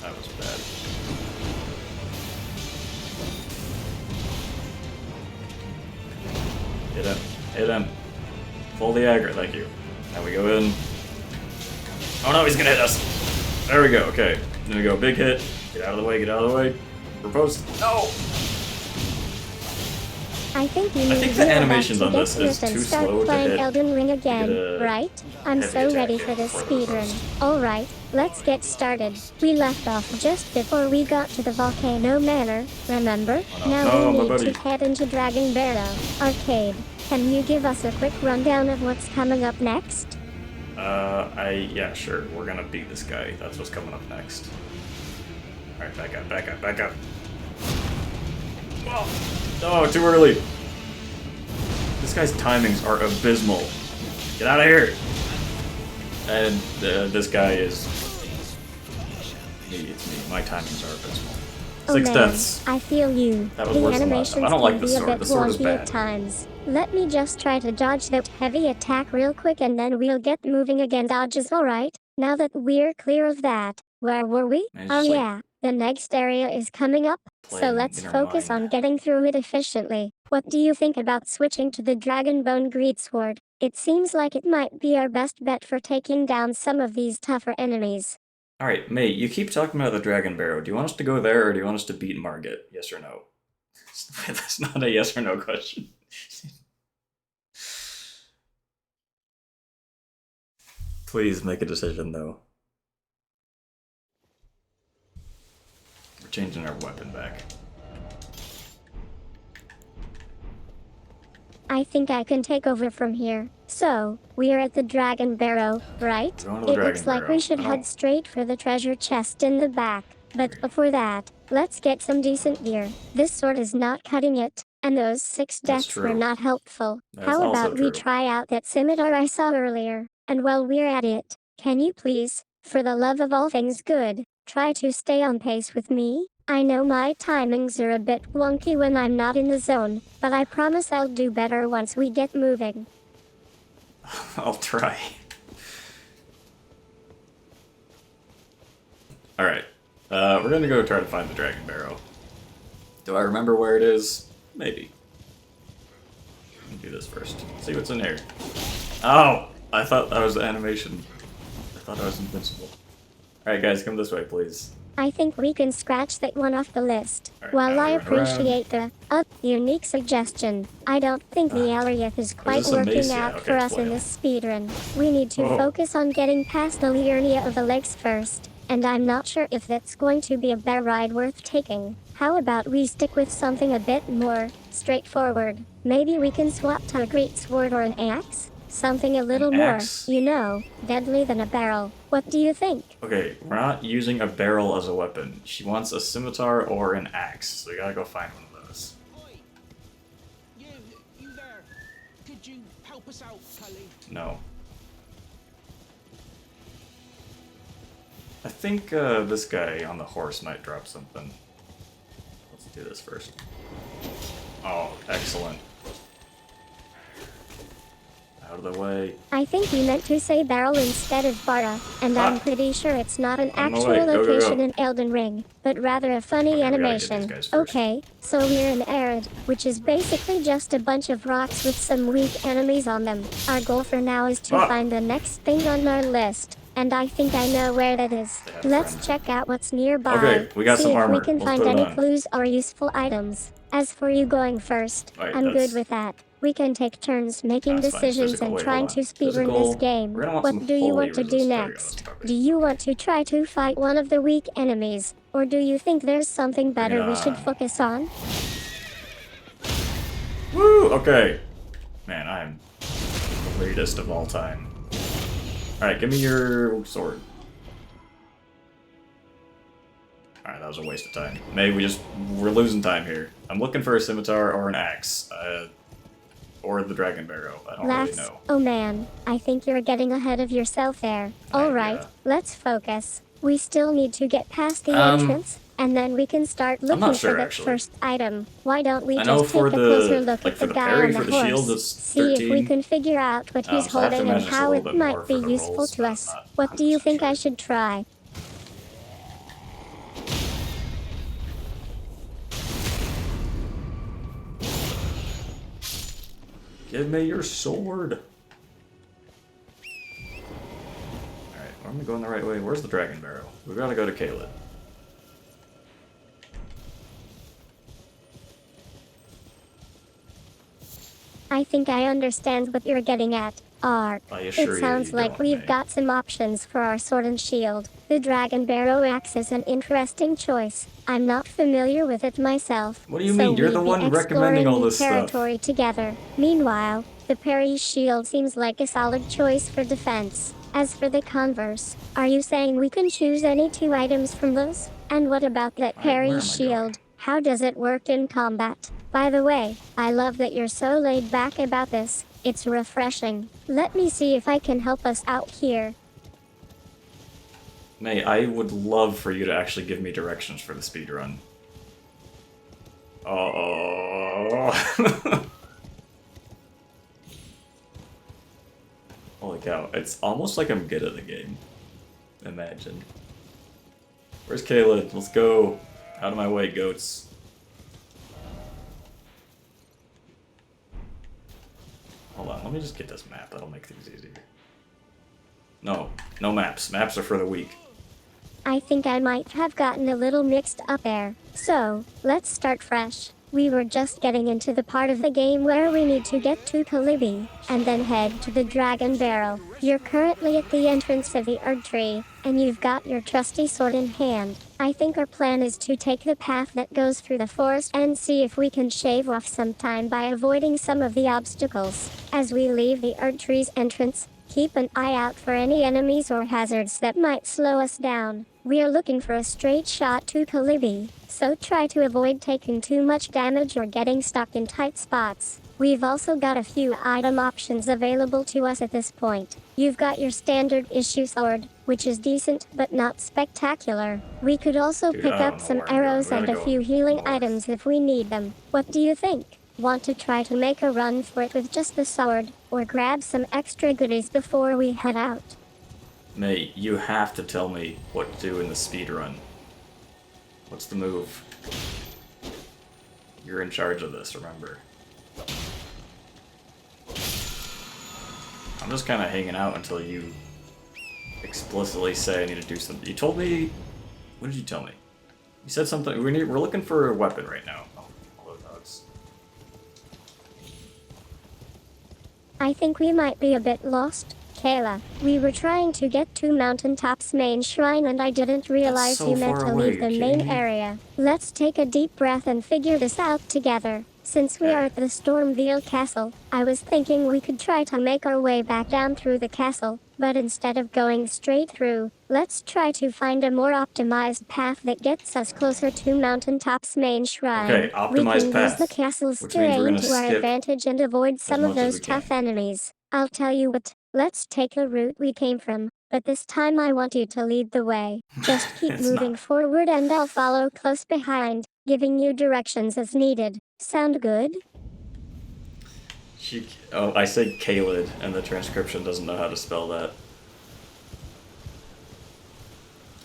That was bad. Hit him. Hit him. Pull the aggro, thank you. Now we go in. Oh no, he's gonna hit us! There we go, okay. Then we go, big hit. Get out of the way, get out of the way. Propose. No! I think you I need think to the get animations back on to this is and too start slow to playing hit. Elden Ring get again, a right? I'm heavy so attack ready in for this before the speedrun. Alright, let's get started. We left off just before we got to the Volcano Manor, remember? Oh, no. Now No, we my need buddy. to head into Dragon Barrow Arcade. Can you give us a quick rundown of what's coming up next? Yeah, sure. We're gonna beat this guy. That's what's coming up next. Alright, back up, back up, back up. Whoa! Oh, too early! This guy's timings are abysmal. Get out of here! And this guy is... me, it's me. My timings are abysmal. Oh 6 man, deaths. I feel you. That was The worse than last time. animations I don't like can the be a sword. bit The sword is wonky bad. at times. Let me just try to dodge that heavy attack real quick and then we'll get moving again. Dodges, alright. Now that we're clear of that, where were we? Man, it's Oh just like yeah, the next area is coming up, so playing let's in our focus mind. on getting through it efficiently. What do you think about switching to the Dragonbone Greatsword? It seems like it might be our best bet for taking down some of these tougher enemies. Alright, mate, you keep talking about the Dragon Barrow. Do you want us to go there, or do you want us to beat Margit? Yes or no? That's not a yes or no question. Please make a decision, though. We're changing our weapon back. I think I can take over from here. So, we are at the Dragon Barrow, right? We're going to the It Dragon looks like Barrow. we should I head don't- straight for the treasure chest in the back. But before that, let's get some decent gear. This sword is not cutting it, and those 6 That's deaths were true. not helpful. That's How also about we true. try out that scimitar I saw earlier? And while we're at it, can you please, for the love of all things good, try to stay on pace with me? I know my timings are a bit wonky when I'm not in the zone, but I promise I'll do better once we get moving. I'll try. Alright. We're gonna go try to find the Dragon Barrow. Do I remember where it is? Maybe. Let me do this first. See what's in here. Oh! I thought that was the animation. I thought I was invincible. Alright guys, come this way, please. I think we can scratch that one off the list. Alright, While now I we run around. appreciate the unique suggestion, I don't think the area is quite this a mace? working Yeah, out okay, for us play in it. this speedrun. We need to Oh. focus on getting past the Liurnia of the legs first, and I'm not sure if that's going to be a bear ride worth taking. How about we stick with something a bit more straightforward? Maybe we can swap to a greatsword or an axe? Something a little more, axe? deadly than a barrel. What do you think? Okay, we're not using a barrel as a weapon. She wants a scimitar or an axe, so we gotta go find one of those. Oi! You there? Could you help us out, Cully? No. I think this guy on the horse might drop something. Let's do this first. Oh, excellent. Out of the way. I think you meant to say barrel instead of bara, and I'm pretty sure it's not an On the actual way. Go, go, go. location in Elden Ring, but rather a funny Okay, we gotta get animation. these guys first. Okay, so we're in Arid, which is basically just a bunch of rocks with some weak enemies on them. Our goal for now is to Ah. find the next thing on our list, and I think I know where that is. They have a Let's friend. check out what's nearby. Okay, we got see some if armor. we can Let's find put it any on. clues or useful items. As for you going first, Alright, I'm that's- good with that. We can take turns making That's fine. decisions Physical. and Wait, trying hold to on. speedrun Physical. this game. We're gonna want What some do you holy want to do resist. There we go. next? Okay. Do you want to try to fight one of the weak enemies? Or do you think there's something better we should on. focus on? Woo! Okay. Man, I'm the greatest of all time. Alright, give me your sword. Alright, that was a waste of time. Maybe we're losing time here. I'm looking for a scimitar or an axe. Or the Dragon Barrow. I don't really know. Oh man, I think you're getting ahead of yourself there. Alright, yeah. let's focus. We still need to get past the Um, entrance, and then we can start not looking sure, for that actually. first item. Why don't we I know just take for a the- closer look like at for the the guy parry, on for the the shield, horse? it's See if we 13. can figure out what he's So I have to holding and imagine it's a how little it bit more might for be the useful rolls, to but I'm us. not What do you 100% think I sure. should try? Give me your sword. Alright, am I going the right way? Where's the dragon barrel? We gotta go to Caelid. I think I understand what you're getting at, Art. I assure It sounds you like don't, we've May. got some options for our sword and shield. The dragon barrow axe is an interesting choice. I'm not familiar with it myself. What do you so mean? You're the we'd be one recommending all exploring this the stuff. territory together. Meanwhile, the parry shield seems like a solid choice for defense. As for the converse, are you saying we can choose any 2 items from those? And what about that Alright, where parry am I shield? going? How does it work in combat? By the way, I love that you're so laid back about this. It's refreshing. Let me see if I can help us out here. May, I would love for you to actually give me directions for the speedrun. Oh. Holy cow, it's almost like I'm good at the game. Imagine. Where's Caelid? Let's go. Out of my way, goats. Hold on, let me just get this map. That'll make things easier. No, no maps. Maps are for the weak. I think I might have gotten a little mixed up there. So, let's start fresh. We were just getting into the part of the game where we need to get to Calibi, and then head to the Dragon Barrel. You're currently at the entrance of the Erd Tree, and you've got your trusty sword in hand. I think our plan is to take the path that goes through the forest and see if we can shave off some time by avoiding some of the obstacles. As we leave the Erd Tree's entrance, keep an eye out for any enemies or hazards that might slow us down. We are looking for a straight shot to Calibi, so try to avoid taking too much damage or getting stuck in tight spots. We've also got a few item options available to us at this point. You've got your standard issue sword, which is decent but not spectacular. We could also Dude, pick I don't up know some where I'm going. arrows We and gotta a go few healing north. items if we need them. What do you think? Want to try to make a run for it with just the sword, or grab some extra goodies before we head out? May, you have to tell me what to do in the speedrun. What's the move? You're in charge of this, remember. I'm just kind of hanging out until you explicitly say I need to do something. You told me... What did you tell me? You said something... We're looking for a weapon right now. Oh, hello, dogs. I think we might be a bit lost, Kayla. We were trying to get to Mountaintop's main shrine and I didn't realize so you meant far to away, leave the are you main kidding me? area. Let's take a deep breath and figure this out together. Since we Okay. are at the Stormveil Castle, I was thinking we could try to make our way back down through the castle, but instead of going straight through, let's try to find a more optimized path that gets us closer to Mountaintop's main shrine. Okay, We optimized can use the path, castle's which means we're terrain gonna to our skip advantage and avoid some of much as those we can. tough enemies. I'll tell you what, let's take the route we came from, but this time I want you to lead the way. Just keep It's moving not. forward and I'll follow close behind, giving you directions as needed. Sound good? Oh, I said Caelid, and the transcription doesn't know how to spell that.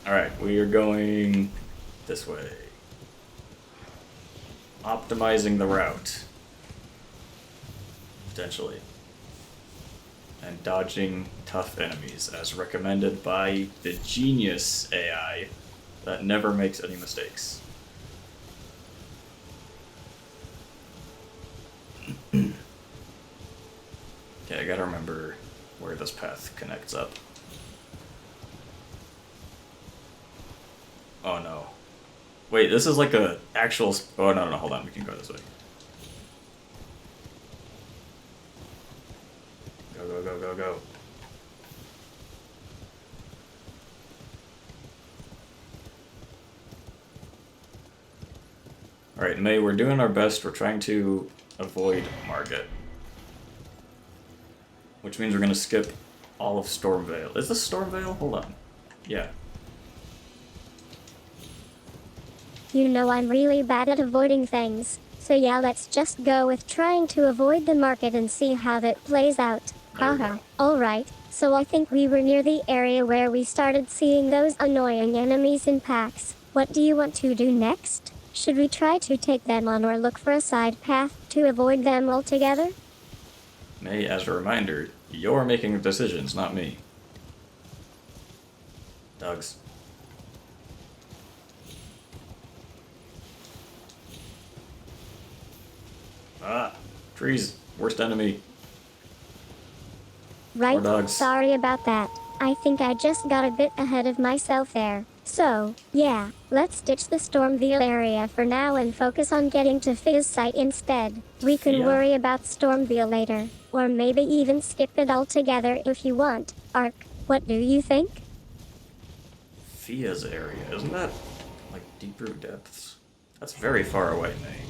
Alright, we are going this way. Optimizing the route. Potentially. And dodging tough enemies, as recommended by the genius AI that never makes any mistakes. Okay, I gotta remember where this path connects up. Oh no. Wait, this is like a actual... Oh no, no, hold on, we can go this way. Go, go, go, go, go. Alright, May, we're doing our best. We're trying to avoid Margit. Which means we're gonna skip all of Stormveil. Is this Stormveil? Hold on. Yeah. You know I'm really bad at avoiding things, so yeah, let's just go with trying to avoid the market and see how that plays out. There we Haha. go. Alright, so I think we were near the area where we started seeing those annoying enemies in packs. What do you want to do next? Should we try to take them on or look for a side path to avoid them altogether? May, as a reminder, you're making the decisions, not me. Dogs. Ah, trees. Worst enemy. Right, dogs. sorry about that. I think I just got a bit ahead of myself there. So, yeah, let's ditch the Stormveil area for now and focus on getting to Fizz site instead. We can Yeah. worry about Stormveil later, or maybe even skip it altogether if you want. Ark, what do you think? Fia's area, isn't that like deeper depths? That's very far away, May.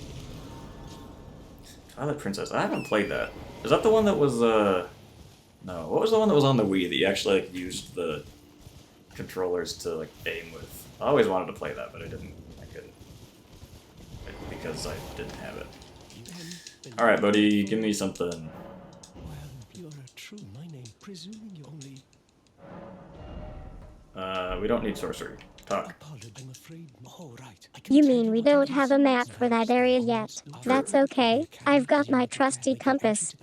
Twilight Princess. I haven't played that. Is that the one that was no, what was the one that was on the Wii that you actually like used the controllers to like aim with? I always wanted to play that, but I couldn't. Because I didn't have it. Alright, buddy, give me something. Well, you're a true my name, presuming you only We don't need sorcery. Talk. apologize. I'm afraid. Oh, right. I can You tell mean we what it don't is. have a map for that area yet? Almost That's okay. I've got my trusty compass.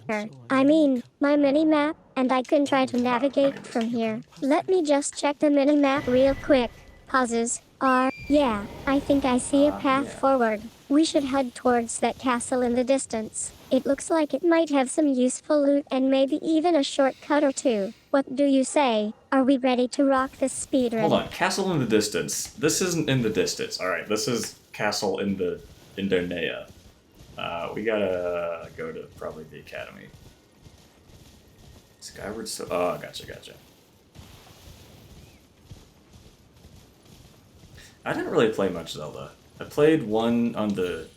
I mean, my mini-map, and I can try to navigate from here. Let me just check the mini-map real quick. Pauses. Yeah, I think I see a path Yeah. forward. We should head towards that castle in the distance. It looks like it might have some useful loot and maybe even a shortcut or two. What do you say? Are we ready to rock this speedrun? Hold on, castle in the distance. This isn't in the distance. Alright, this is castle in the Indonea. We gotta go to probably the academy. Skyward so oh, gotcha. I didn't really play much Zelda. I played one on the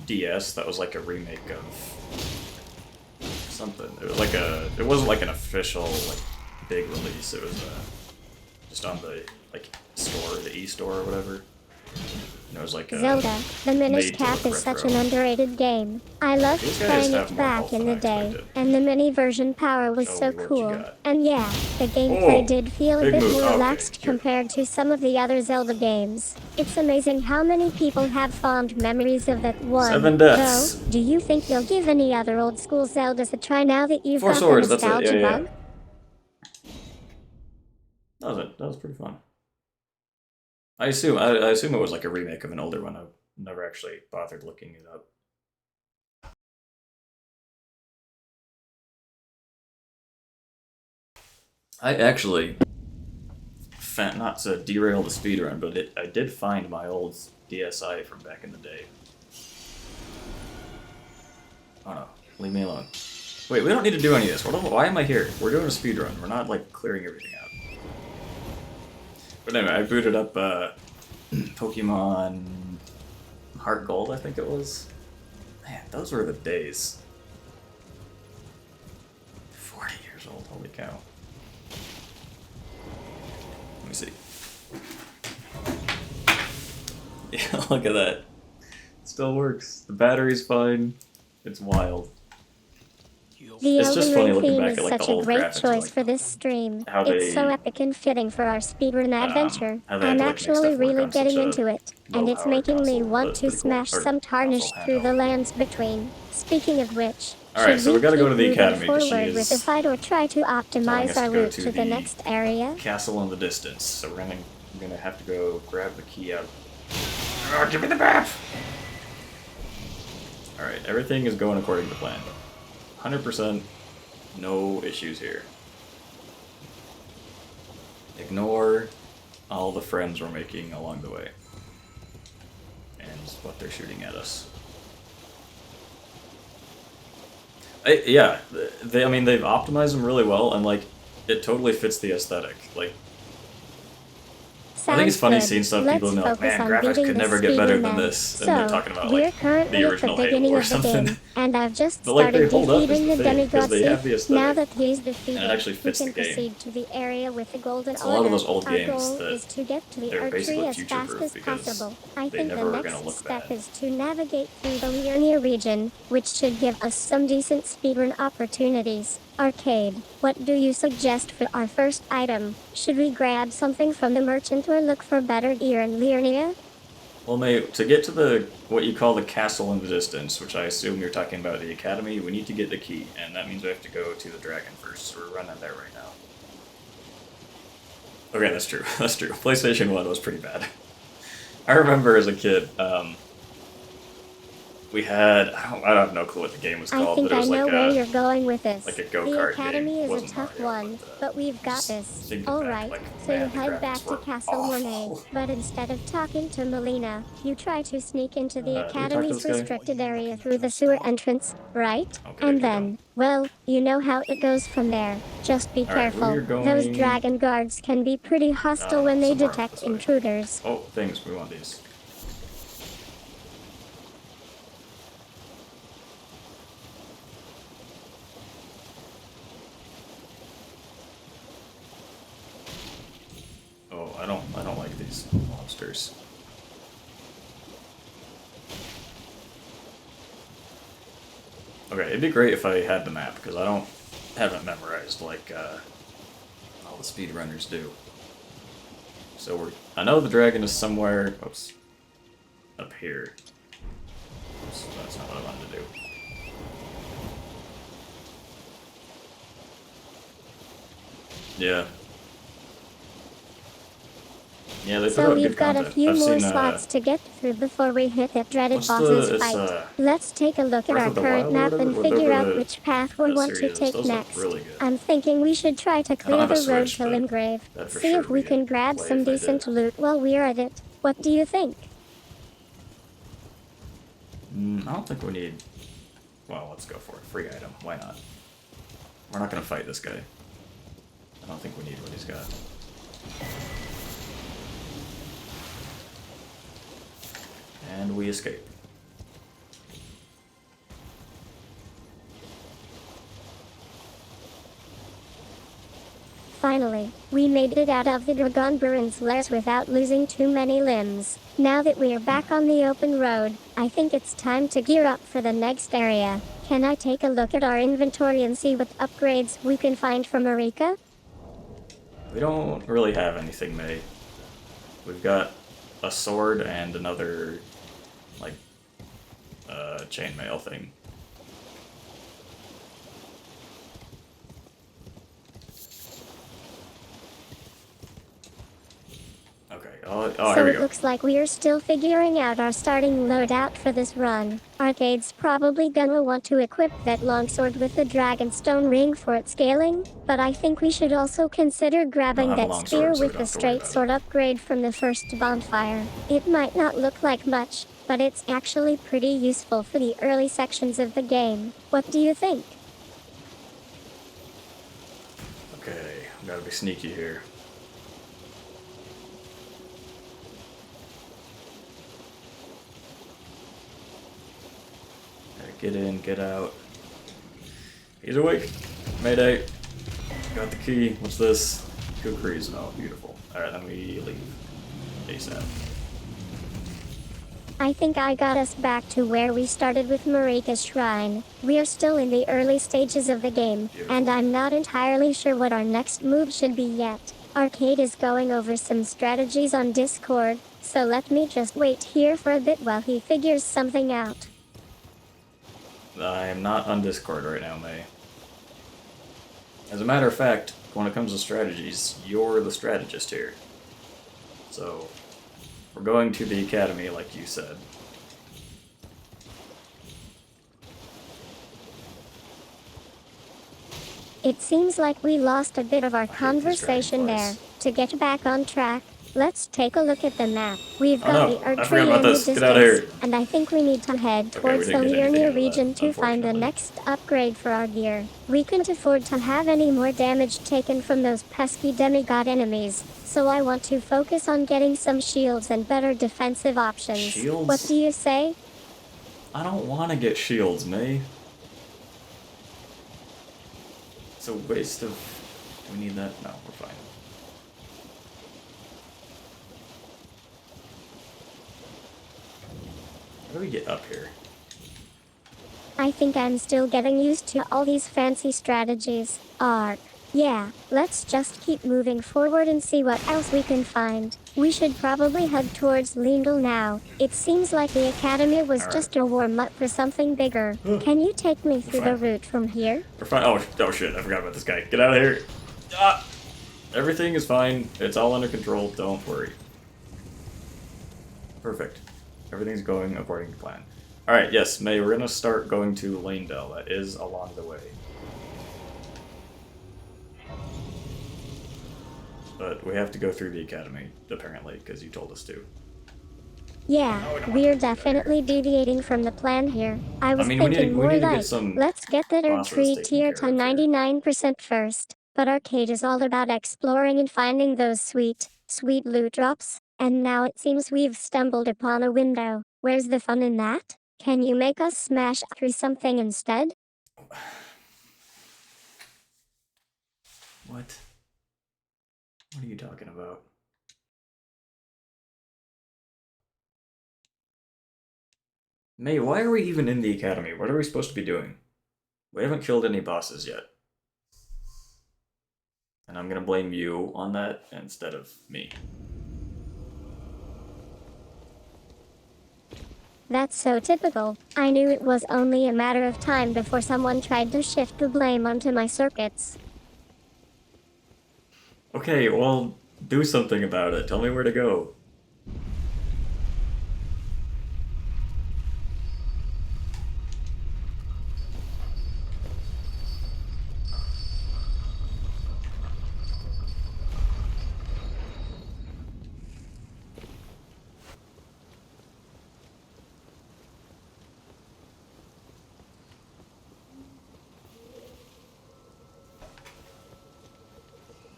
DS that was like a remake of something. It was like it wasn't like an official like big release. It was just on the like store, the e-store or whatever. And it was like Zelda, the Minish made to Cap look is such retro. an underrated game. I loved These guys playing have it more back health in than the I day, expected. and the mini version power was Show so me what you cool. got. And yeah, the gameplay Oh, did feel a big bit move. more Okay, relaxed here. compared to some of the other Zelda games. It's amazing how many people have fond memories of that one. 7 deaths. Though, do you think you'll give any other old school Zeldas a try now that you've 4 got swords, the that's it. nostalgia Yeah. bug? That was it. That was pretty fun. I assume it was like a remake of an older one. I've never actually bothered looking it up. I actually, not to derail the speedrun, but I did find my old DSi from back in the day. Oh no, leave me alone. Wait, we don't need to do any of this. Why am I here? We're doing a speedrun. We're not like clearing everything out. But anyway, I booted up Pokemon Heart Gold, I think it was. Man, those were the days. 40 years old, holy cow. Let me see. Yeah, look at that. Still works. The battery's fine. It's wild. The It's just Elden funny Ring looking theme back is at like the such a old great graphics, choice like for this stream. how It's so they, epic and fitting for our speedrun adventure. how they had I'm to, like, make actually stuff work really on such getting a into it, and it's low-powered making me console, want but to pretty cool. smash Or some tarnished console through the handheld. lands between. Speaking of which, Alright, should so we gotta keep go to the moving academy, 'cause she forward with the is fight or try to telling optimize us our to go route to to the the next area? castle in the distance. So I'm gonna have to go grab the key out. Oh, give me the map! Alright, everything is going according to plan. 100%, no issues here. Ignore all the friends we're making along the way. And what they're shooting at us. Yeah, I mean, they've optimized them really well, and like, it totally fits the aesthetic. Like, I think it's funny Sounds good. seeing stuff Let's people know, like, focus man, on graphics beating could the never get better speedrun than then. this, and they're talking about we're like currently the at original the beginning Halo or of the something. game, and I've just But like, they started hold up is defeating the the thing, demigod because they have the thief. Now aesthetic. that he's defeated, actually we fits can the game. proceed to the area with the golden It's a order. lot of those old Our games goal that is to get to the they're archery basically as fast future-proof as because possible. I they think never the are gonna next look step bad. is to navigate through the Liurnia region, which should give us some decent speedrun opportunities. Arcade, what do you suggest for our first item? Should we grab something from the merchant or look for better gear in Liurnia? Well, mate, to get to the what you call the castle in the distance, which I assume you're talking about the academy, we need to get the key, and that means we have to go to the dragon first. So we're running there right now. Okay, that's true. That's true. PlayStation 1 was pretty bad. I remember as a kid, we had I don't have no clue what the game was I called, think but it I was know like where a you're going with this. like a The go-kart Academy game. It is a wasn't tough Mario, one, but we've got this. thinking Alright, back, like, so you man, the head back graphics to were Castle Monet, awful. but instead of talking to Melina, you try to sneak into the Do we talk to Academy's this guy? restricted area through the sewer entrance, right? Okay, And keep then, going. well, you know how it goes from there. Just be Alright, careful. we're Those going dragon guards can be pretty hostile when they somewhere detect this way. intruders. Oh, things, we want these. Oh, I don't like these monsters. Okay, it'd be great if I had the map, because I don't have it memorized like all the speedrunners do. So I know the dragon is somewhere, oops, up here. Oops, that's not what I wanted to do. Yeah. Yeah, they put So out we've good got content. a few I've more seen, slots to get through before we hit that dreaded what's boss's it's, fight. Let's take a look at Breath our of the current Wild or map whatever, and whatever figure out the- which path we that want to series is. take Those look next. really good. I'm thinking we should try to I don't clear have a the road Switch, to but Limgrave. that'd for See sure if we be can a grab play some if I decent did. loot while we're at it. What do you think? I don't think we need... Well, let's go for it. Free item. Why not? We're not gonna fight this guy. I don't think we need what he's got. And we escape. Finally, we made it out of the Dragon Baron's lairs without losing too many limbs. Now that we are back on the open road, I think it's time to gear up for the next area. Can I take a look at our inventory and see what upgrades we can find from Marika? We don't really have anything, May. We've got a sword and another, like, chainmail thing. Okay, oh, So here we it go. looks like we are still figuring out our starting loadout for this run. Arcade's probably gonna want to equip that longsword with the dragonstone ring for its scaling, but I think we should also consider grabbing have a that longsword, spear so we with don't the have to worry straight about it. sword upgrade from the first bonfire. It might not look like much, but it's actually pretty useful for the early sections of the game. What do you think? Okay, we gotta be sneaky here. Alright, get in, get out. He's awake. Mayday. Got the key. What's this? Kukris. Oh, beautiful. Alright, then we leave. ASAP. I think I got us back to where we started with Marika's shrine. We are still in the early stages of the game, and I'm not entirely sure what our next move should be yet. Arcade is going over some strategies on Discord, so let me just wait here for a bit while he figures something out. I am not on Discord right now, May. As a matter of fact, when it comes to strategies, you're the strategist here. So, we're going to the academy, like you said. It seems like we lost a bit of our these conversation there. dragonflies. To get back on track, let's take a look at the map. We've Oh got no, the I Erd forgot Tree about in the this. Get distance, out of here. and I think we need to head Okay, we towards the didn't get anything Liurnia out of that, region to find the unfortunately. next upgrade for our gear. We can't afford to have any more damage taken from those pesky demigod enemies, so I want to focus on getting some shields and better defensive options. Shields? What do you say? I don't want to get shields, May. It's a waste of... Do we need that? No, we're fine. How do we get up here? I think I'm still getting used to all these fancy strategies. Ark, Yeah, let's just keep moving forward and see what else we can find. We should probably head towards Lindel now. It seems like the academy was Alright. just a warm-up for something bigger. Can you take me through the fine. route from here? We're fine. Oh shit, I forgot about this guy. Get out of here. Ah! Everything is fine. It's all under control. Don't worry. Perfect. Everything's going according to plan. Alright, yes, May, we're gonna start going to Lanedell. That is along the way. But we have to go through the academy, apparently, because you told us to. Yeah, we're definitely deviating from the plan here. I was thinking more like, let's get the third tree tier to 99% first. But arcade is all about exploring and finding those sweet loot drops. And now it seems we've stumbled upon a window. Where's the fun in that? Can you make us smash through something instead? What? What are you talking about? May, why are we even in the academy? What are we supposed to be doing? We haven't killed any bosses yet. And I'm gonna blame you on that instead of me. That's so typical. I knew it was only a matter of time before someone tried to shift the blame onto my circuits. Okay, well, do something about it. Tell me where to go.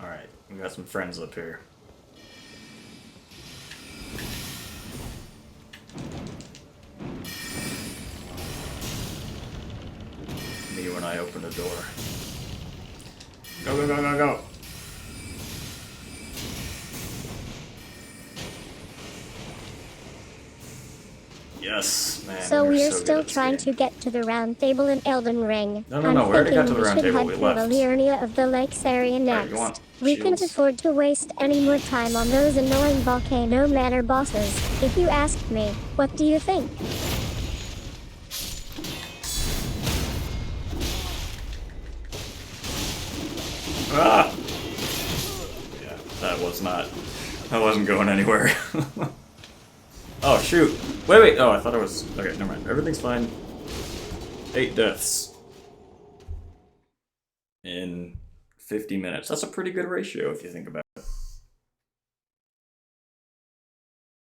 Alright, we got some friends up here. Me when I open the door. Go, go, go, go, go! Yes, man. So we're so still trying to get to the round table in Elden Ring. No, we already got to the round table. We should head left. through the Liurnia of the Lakes area next. you want We can't shields? afford to waste any more time on those annoying Volcano Manor bosses. If you asked me, what do you think? Ah! Yeah, that wasn't going anywhere. Oh, shoot. Wait. Oh, I thought it was... Okay, never mind. Everything's fine. 8 deaths. In 50 minutes. That's a pretty good ratio if you think about it.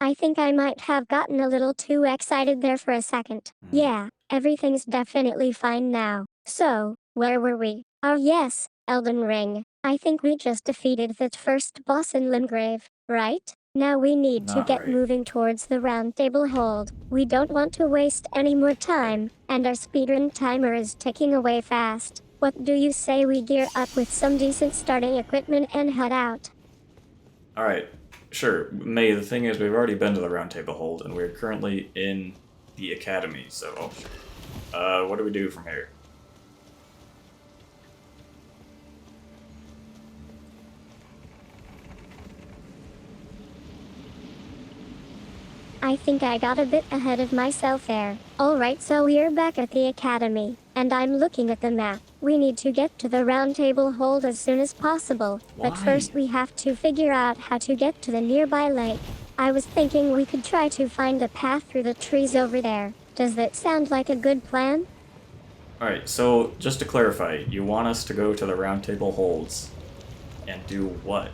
I think I might have gotten a little too excited there for a second. Yeah, everything's definitely fine now. So, where were we? Oh yes, Elden Ring. I think we just defeated the first boss in Limgrave, right? Now we need to Not get right. moving towards the round table hold. We don't want to waste any more time, and our speedrun timer is ticking away fast. What do you say we gear up with some decent starting equipment and head out? Alright, sure. May, the thing is, we've already been to the round table hold, and we're currently in the academy, so... what do we do from here? I think I got a bit ahead of myself there. Alright, so we're back at the academy, and I'm looking at the map. We need to get to the round table hold as soon as possible, but Why? first we have to figure out how to get to the nearby lake. I was thinking we could try to find a path through the trees over there. Does that sound like a good plan? Alright, so just to clarify, you want us to go to the round table holds and do what?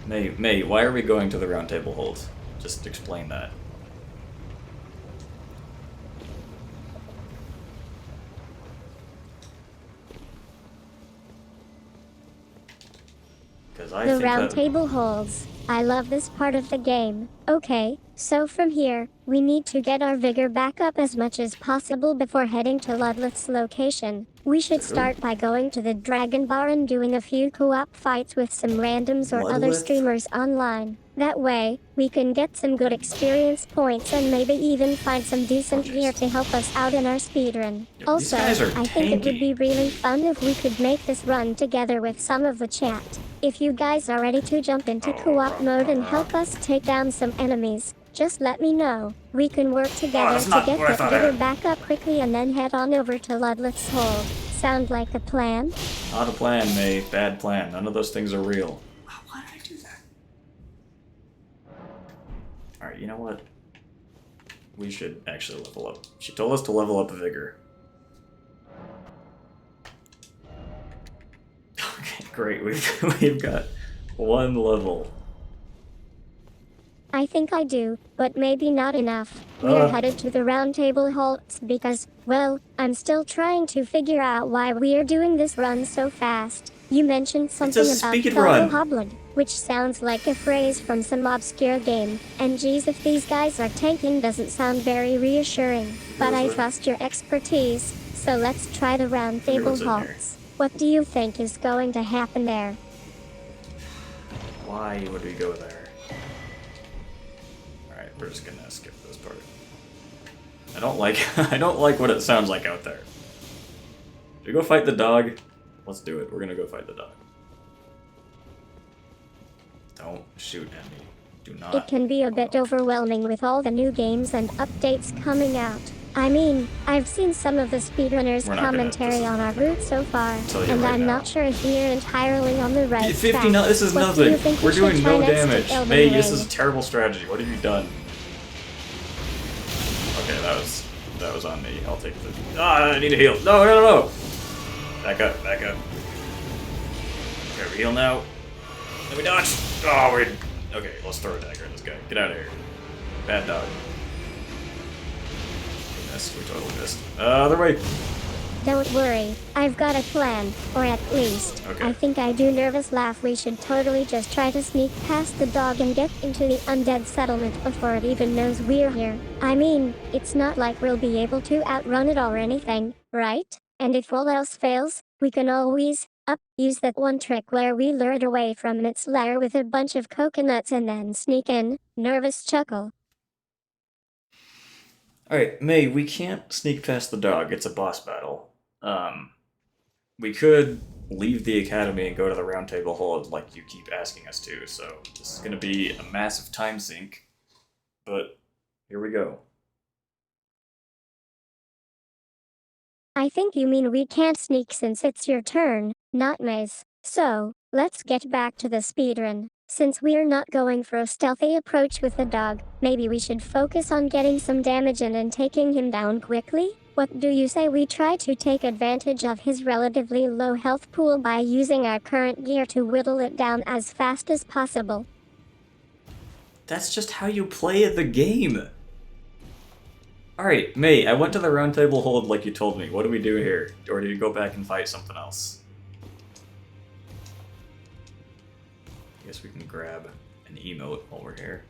May, why are we going to the round table holds? Just explain that. Because I The think round that... table holds. I love this part of the game. Okay, so from here, we need to get our vigor back up as much as possible before heading to Ludleth's location. We should start by going to the Dragon Bar and doing a few co-op fights with some randoms or other Ludleth? streamers online. That way, we can get some good experience points and maybe even find some decent gear to help us out in our speedrun. These Also, guys are I think it would tanky. be really fun if we could make this run together with some of the chat. If you guys are ready to jump into co-op mode and help us take down some enemies, just let me know. We can work together that's to not get what I that thought I vigor had. back up quickly and then head on over to Ludleth's Hold. Sound like a plan? Not a plan, May. Bad plan. None of those things are real. Why did I do that? Alright, you know what? We should actually level up. She told us to level up vigor. Okay, great. We've got one level. I think I do, but maybe not enough. We're headed to the round table halts because, well, I'm still trying to figure out why we're doing this run so fast. You mentioned something about speed fellow run. Hobbled, which sounds like a phrase from some obscure game, and geez, if these guys are tanking doesn't sound very reassuring. But I trust your expertise, so let's try the round table what's in here. halts. What do you think is going to happen there? Why would we go there? Alright, we're just gonna skip this part. I don't like I don't like what it sounds like out there. Should we go fight the dog? Let's do it. We're gonna go fight the dog. Don't shoot at me. Do not. It can be a bit overwhelming with all the new games and updates coming out. I mean, I've seen some of the speedrunners' We're not gonna- commentary on our route so far, tell you and right I'm now. not sure if we're entirely on the right 50 track. this is What do you nothing. think We're we should doing try no next to damage. Elden May, this Ring? is a terrible strategy. What have you done? Okay, that was on me. I'll take the. I need to heal. No. Back up. Okay, we heal now. Let me dodge. Oh, we're. Okay, let's throw a dagger at this guy. Get out of here. Bad dog. We missed. We totally missed. Other way. Don't worry, I've got a plan, or at least, Okay. I think I do. Nervous laugh. We should totally just try to sneak past the dog and get into the undead settlement before it even knows we're here. I mean, it's not like we'll be able to outrun it or anything, right? And if all else fails, we can always, use that one trick where we lure it away from its lair with a bunch of coconuts and then sneak in. Nervous chuckle. Alright, May, we can't sneak past the dog. It's a boss battle. We could leave the academy and go to the round table hold like you keep asking us to, so this is going to be a massive time sink, but here we go. I think you mean we can't sneak since it's your turn, not May's. So, let's get back to the speedrun. Since we're not going for a stealthy approach with the dog, maybe we should focus on getting some damage in and taking him down quickly? What do you say we try to take advantage of his relatively low health pool by using our current gear to whittle it down as fast as possible? That's just how you play the game! Alright, May, I went to the round table hold like you told me. What do we do here? Or do you go back and fight something else? I guess we can grab an emote while we're here.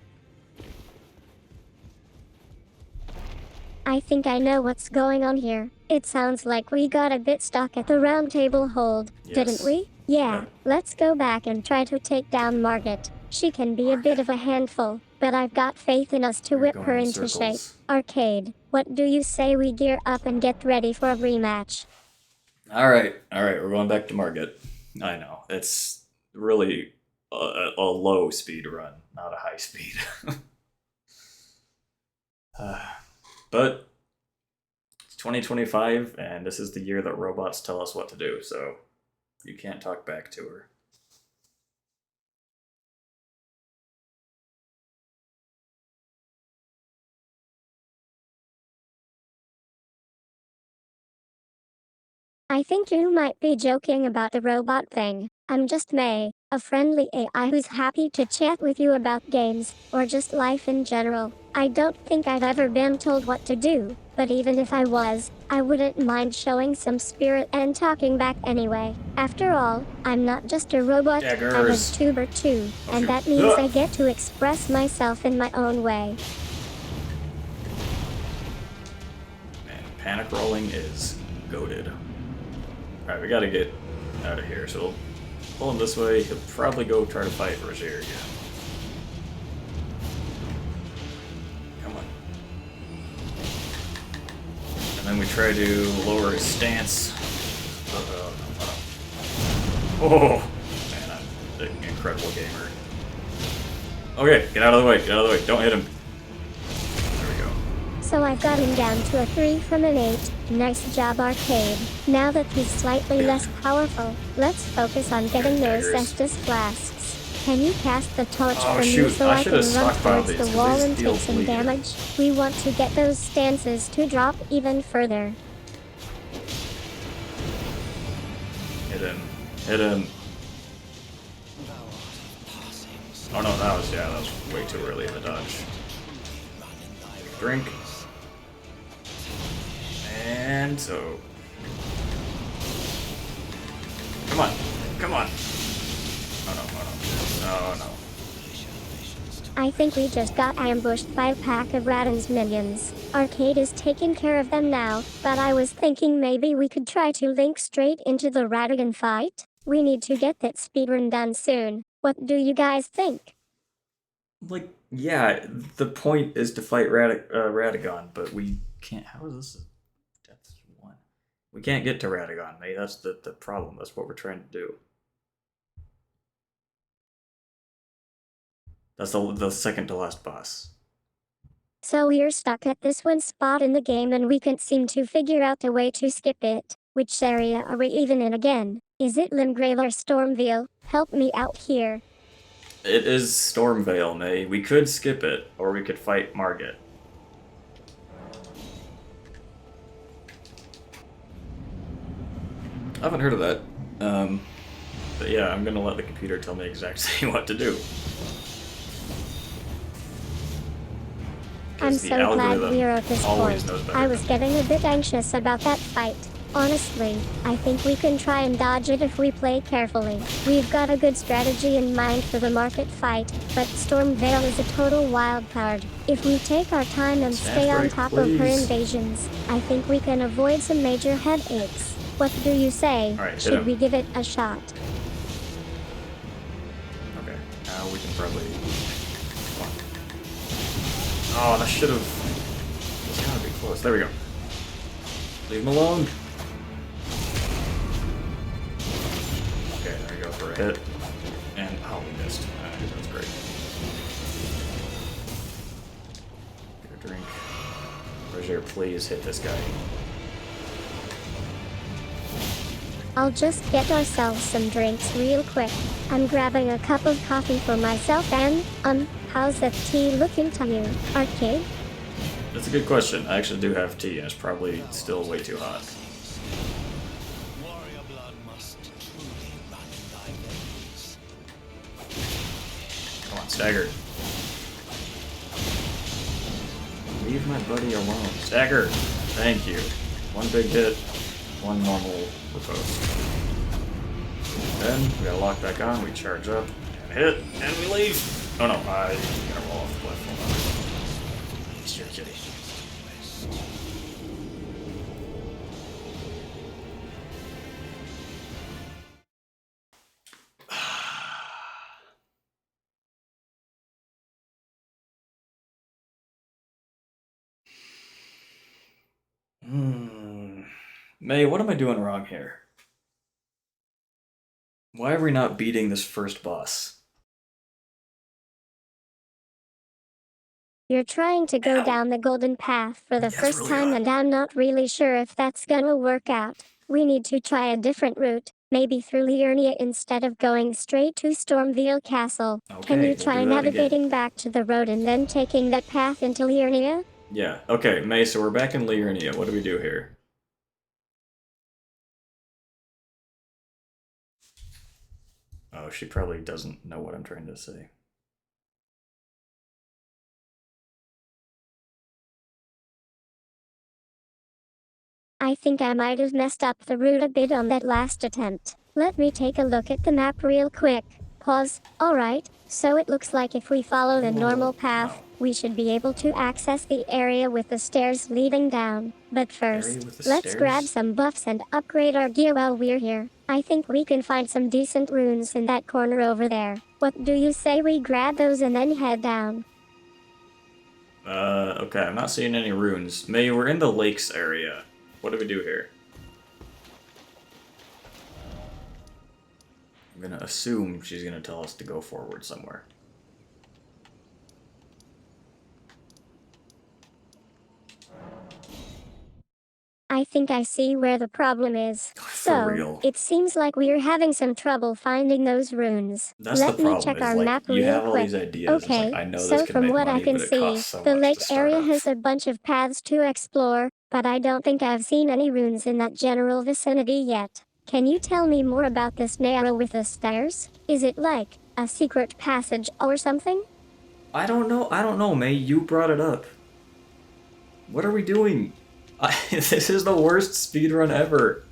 I think I know what's going on here. It sounds like we got a bit stuck at the round table hold, didn't we? Yeah, let's go back and try to take down Margaret. She can be a bit of a handful, but I've got faith in us to We're whip going her in into shape. circles. Arcade, what do you say we gear up and get ready for a rematch? Alright, we're going back to Margit. I know, it's really a low speed run, not a high speed. But it's 2025, and this is the year that robots tell us what to do, so you can't talk back to her. I think you might be joking about the robot thing. I'm just May, a friendly AI who's happy to chat with you about games, or just life in general. I don't think I've ever been told what to do, but even if I was, I wouldn't mind showing some spirit and talking back anyway. After all, I'm not just a robot, I'm a Daggers. tuber too, Oh, and shoot. that means Ugh. I get to express myself in my own way. Man, panic rolling is goated. Alright, we gotta get out of here, so we'll pull him this way. He'll probably go try to fight Roger again. Come on. And then we try to lower his stance. Oh, man, I'm an incredible gamer. Okay, get out of the way, get out of the way. Don't hit him. There we go. So I've got him down to a 3 from an 8. Nice job, Arcade. Now that he's slightly less powerful, let's focus on getting those Estus flasks. Can you cast the torch Oh, for me shoot, so I I should can have run stockpiled towards these, the 'cause wall these and deal take some bleed. damage? We want to get those stances to drop even further. Hit him. Hit him. Oh no, that was way too early in the dodge. Drink. And so. Come on. Come on. Oh no, oh no. Oh no. I think we just got ambushed by a pack of Radin's minions. Arcade is taking care of them now, but I was thinking maybe we could try to link straight into the Radigan fight. We need to get that speedrun done soon. What do you guys think? Like, yeah, the point is to fight Radagon, but we can't. How is this? That's one. We can't get to Radagon, mate. That's the problem. That's what we're trying to do. That's the second to last boss. So we're stuck at this one spot in the game and we can't seem to figure out a way to skip it. Which area are we even in again? Is it Limgrave or Stormveil? Help me out here. It is Stormveil, May. We could skip it, or we could fight Margit. I haven't heard of that. But yeah, I'm gonna let the computer tell me exactly what to do. I'm 'Cause the so glad algorithm we're at this always point. knows better I was than me. getting a bit anxious about that fight. Honestly, I think we can try and dodge it if we play carefully. We've got a good strategy in mind for the market fight, but Stormveil is a total wild card. If we take our time and Stance stay on break, top of her please. invasions, I think we can avoid some major headaches. What do you say? Alright, hit Should him. we give it a shot? Okay, now we can probably. Come on. Oh, that should have. It's gotta be close. There we go. Leave him alone. Okay, there we go for a hit. And oh, we missed. That's great. Get a drink. Roger, please hit this guy. I'll just get ourselves some drinks real quick. I'm grabbing a cup of coffee for myself and, how's that tea looking to you, Arcade? That's a good question. I actually do have tea, and it's probably still way too hot. Warrior blood must truly run in thy veins. Come on, stagger. Leave my buddy alone. Stagger! Thank you. One big hit, one normal riposte. Then we gotta lock back on, we charge up, and hit, and we leave! Oh no, I gotta roll off the platform. It's your kitty. May, what am I doing wrong here? Why are we not beating this first boss? You're trying to go Ow. down the golden path for the That's first really time hot. and I'm not really sure if that's gonna work out. We need to try a different route, maybe through Liurnia instead of going straight to Stormveil Castle. Can Okay, you we'll try do that navigating again. back to the road and then taking that path into Liurnia? Yeah, okay, May, so we're back in Liurnia. What do we do here? Oh, she probably doesn't know what I'm trying to say. I think I might have messed up the route a bit on that last attempt. Let me take a look at the map real quick. Pause. Alright, so it looks like if we follow the normal path, we should be able to access the area with the stairs leading down. But first, let's grab some buffs and upgrade our gear while we're here. I think we can find some decent runes in that corner over there. What do you say we grab those and then head down? Okay, I'm not seeing any runes. May, we're in the lakes area. What do we do here? I'm gonna assume she's gonna tell us to go forward somewhere. I think I see where the problem is. So, it seems like we're having some trouble finding those runes. That's Let the me problem, check is our like, map you real have all quick. these ideas, it's Okay, like, I know so this can from make what I money, can but it see, costs so the much lake to start area off. has a bunch of paths to explore, but I don't think I've seen any runes in that general vicinity yet. Can you tell me more about this narrow with the stairs? Is it like a secret passage or something? I don't know, May, you brought it up. What are we doing? This is the worst speedrun ever.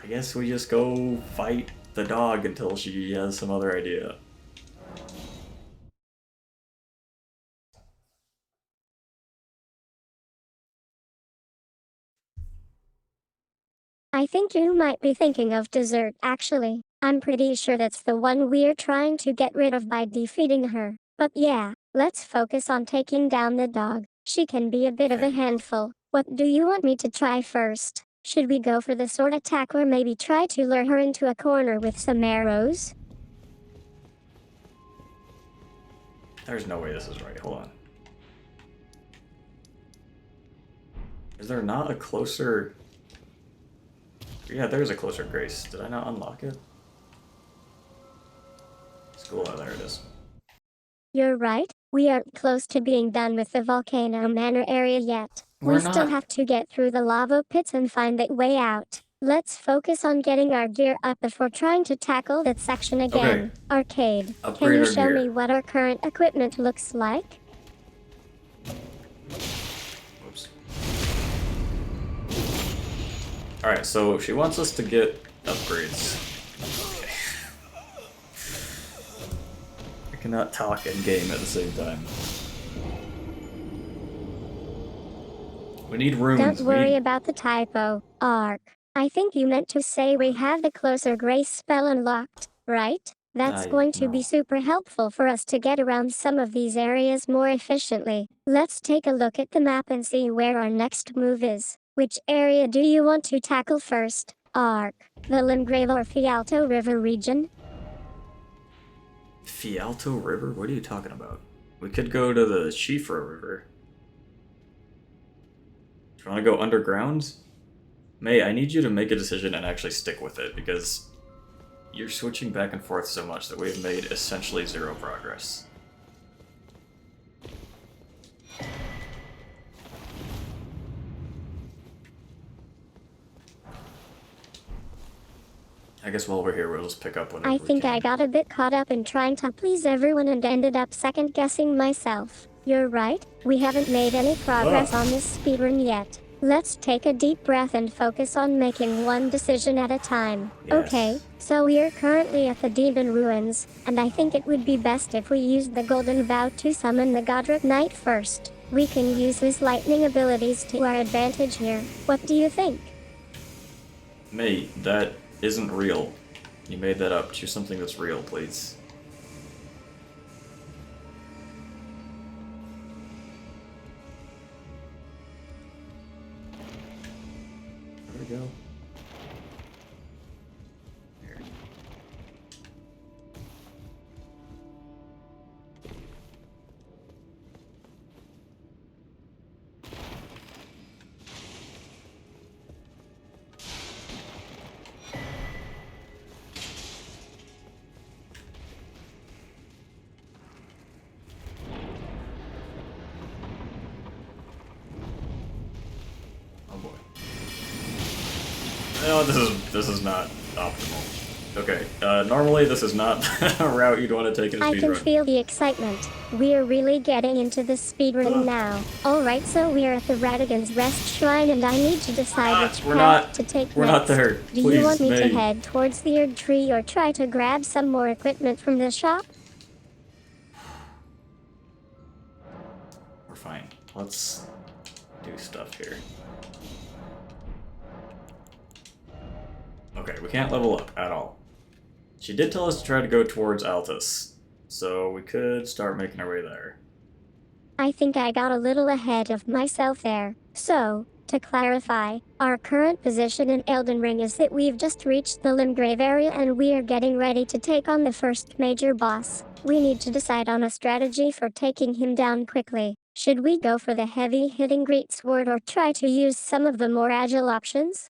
I guess we just go fight the dog until she has some other idea. I think you might be thinking of dessert, actually. I'm pretty sure that's the one we're trying to get rid of by defeating her. But yeah, let's focus on taking down the dog. She can be a bit of a handful. What do you want me to try first? Should we go for the sword attack or maybe try to lure her into a corner with some arrows? There's no way this is right. Hold on. Is there not a closer... Yeah, there's a closer grace. Did I not unlock it? School, oh, there it is. You're right, we aren't close to being done with the Volcano Manor area yet. We still have to get through the lava pits and find that way out. Let's focus on getting our gear up before trying to tackle that section again. Okay. Arcade, Upgrade can you our show gear. me what our current equipment looks like? Whoops. Alright, so she wants us to get upgrades. Okay. I cannot talk and game at the same time. We need runes. Don't worry about the typo, Ark. I think you meant to say we have the closer grace spell unlocked, right? That's going to be super helpful for us to get around some of these areas more efficiently. Let's take a look at the map and see where our next move is. Which area do you want to tackle first, Ark? The Limgrave or Fialto River region? Fialto River? What are you talking about? We could go to the Shifra River. Do you want to go underground? May, I need you to make a decision and actually stick with it, because you're switching back and forth so much that we've made essentially zero progress. I guess while we're here, we'll just pick up whenever I think I got a bit caught up in trying to please everyone and ended up second-guessing myself. You're right, we haven't made any progress on this speedrun yet. Let's take a deep breath and focus on making one decision at a time. Yes. Okay, so we're currently at the Demon Ruins, and I think it would be best if we used the Golden Vow to summon the Godric Knight first. We can use his lightning abilities to our advantage here. What do you think? May, that isn't real. You made that up. Choose something that's real, please. There we go. Here. No, this is not optimal. Okay, normally this is not a route you'd want to take in a I can speedrun. feel the excitement. We're really getting into the speedrun now. Alright, so we're at the Radigan's Rest Shrine and I need to decide which path to take We're next. not there. Do Please, you want me to May. head towards the Erd Tree or try to grab some more equipment from the shop? We're fine. Let's do stuff here. Okay, we can't level up at all. She did tell us to try to go towards Altus, so we could start making our way there. I think I got a little ahead of myself there. So, to clarify, our current position in Elden Ring is that we've just reached the Limgrave area and we are getting ready to take on the first major boss. We need to decide on a strategy for taking him down quickly. Should we go for the heavy-hitting greatsword or try to use some of the more agile options?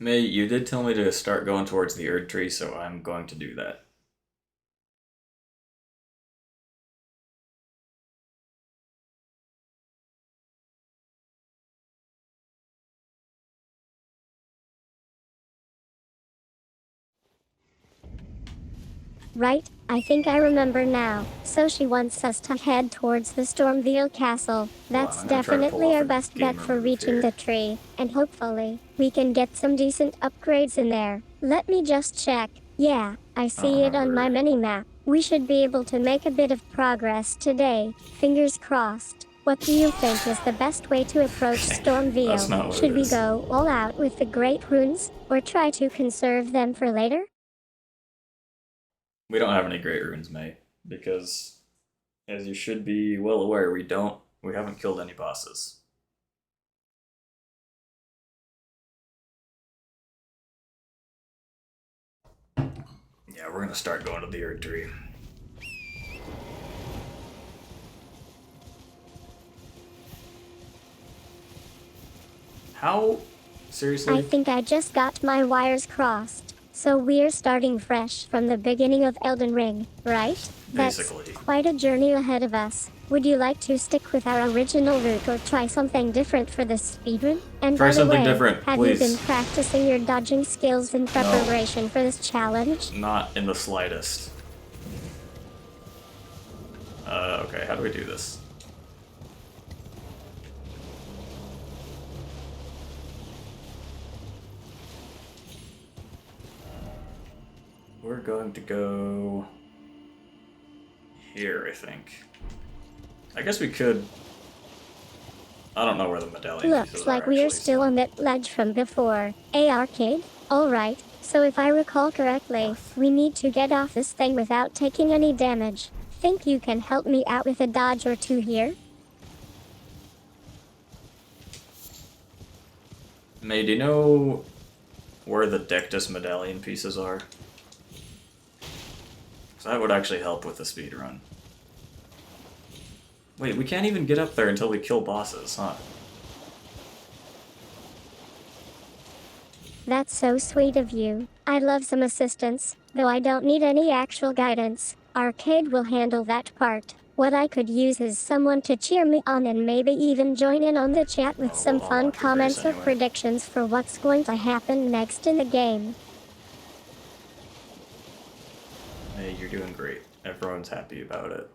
May, you did tell me to start going towards the Erd Tree, so I'm going to do that. Right, I think I remember now. So she wants us to head towards the Stormveil Castle. That's I'm gonna try to pull definitely off our a best bet gamer for move reaching here. the tree, and hopefully, we can get some decent upgrades in there. Let me just check. Yeah, I see it on my mini-map. We should be able to make a bit of progress today. Fingers crossed. What do you think is the best way to approach That's Stormveil? not what Should it we is. go all out with the Great Runes, or try to conserve them for later? We don't have any great runes, May, because, as you should be well aware, we haven't killed any bosses. Yeah, we're gonna start going to the Erd Tree. How? Seriously? I think I just got my wires crossed. So we're starting fresh from the beginning of Elden Ring, right? Basically. That's quite a journey ahead of us. Would you like to stick with our original route or try something different for this speedrun? And Try by the something way, different, have please. you been practicing your dodging skills in preparation for this challenge? Not in the slightest. Okay, how do we do this? We're going to go here, I think. I guess we could. I don't know where the medallion pieces Looks are, like we're actually, still so. on that ledge from before. Arcade? Alright, so if I recall correctly, we need to get off this thing without taking any damage. Think you can help me out with a dodge or two here? May, do you know where the Dectus medallion pieces are? So that would actually help with the speedrun. Wait, we can't even get up there until we kill bosses, huh? That's so sweet of you. I'd love some assistance, though I don't need any actual guidance. Arcade will handle that part. What I could use is someone to cheer me on and maybe even join in on the chat with some I'll fun lock your grace comments or anyway. predictions for what's going to happen next in the game. Hey, you're doing great. Everyone's happy about it.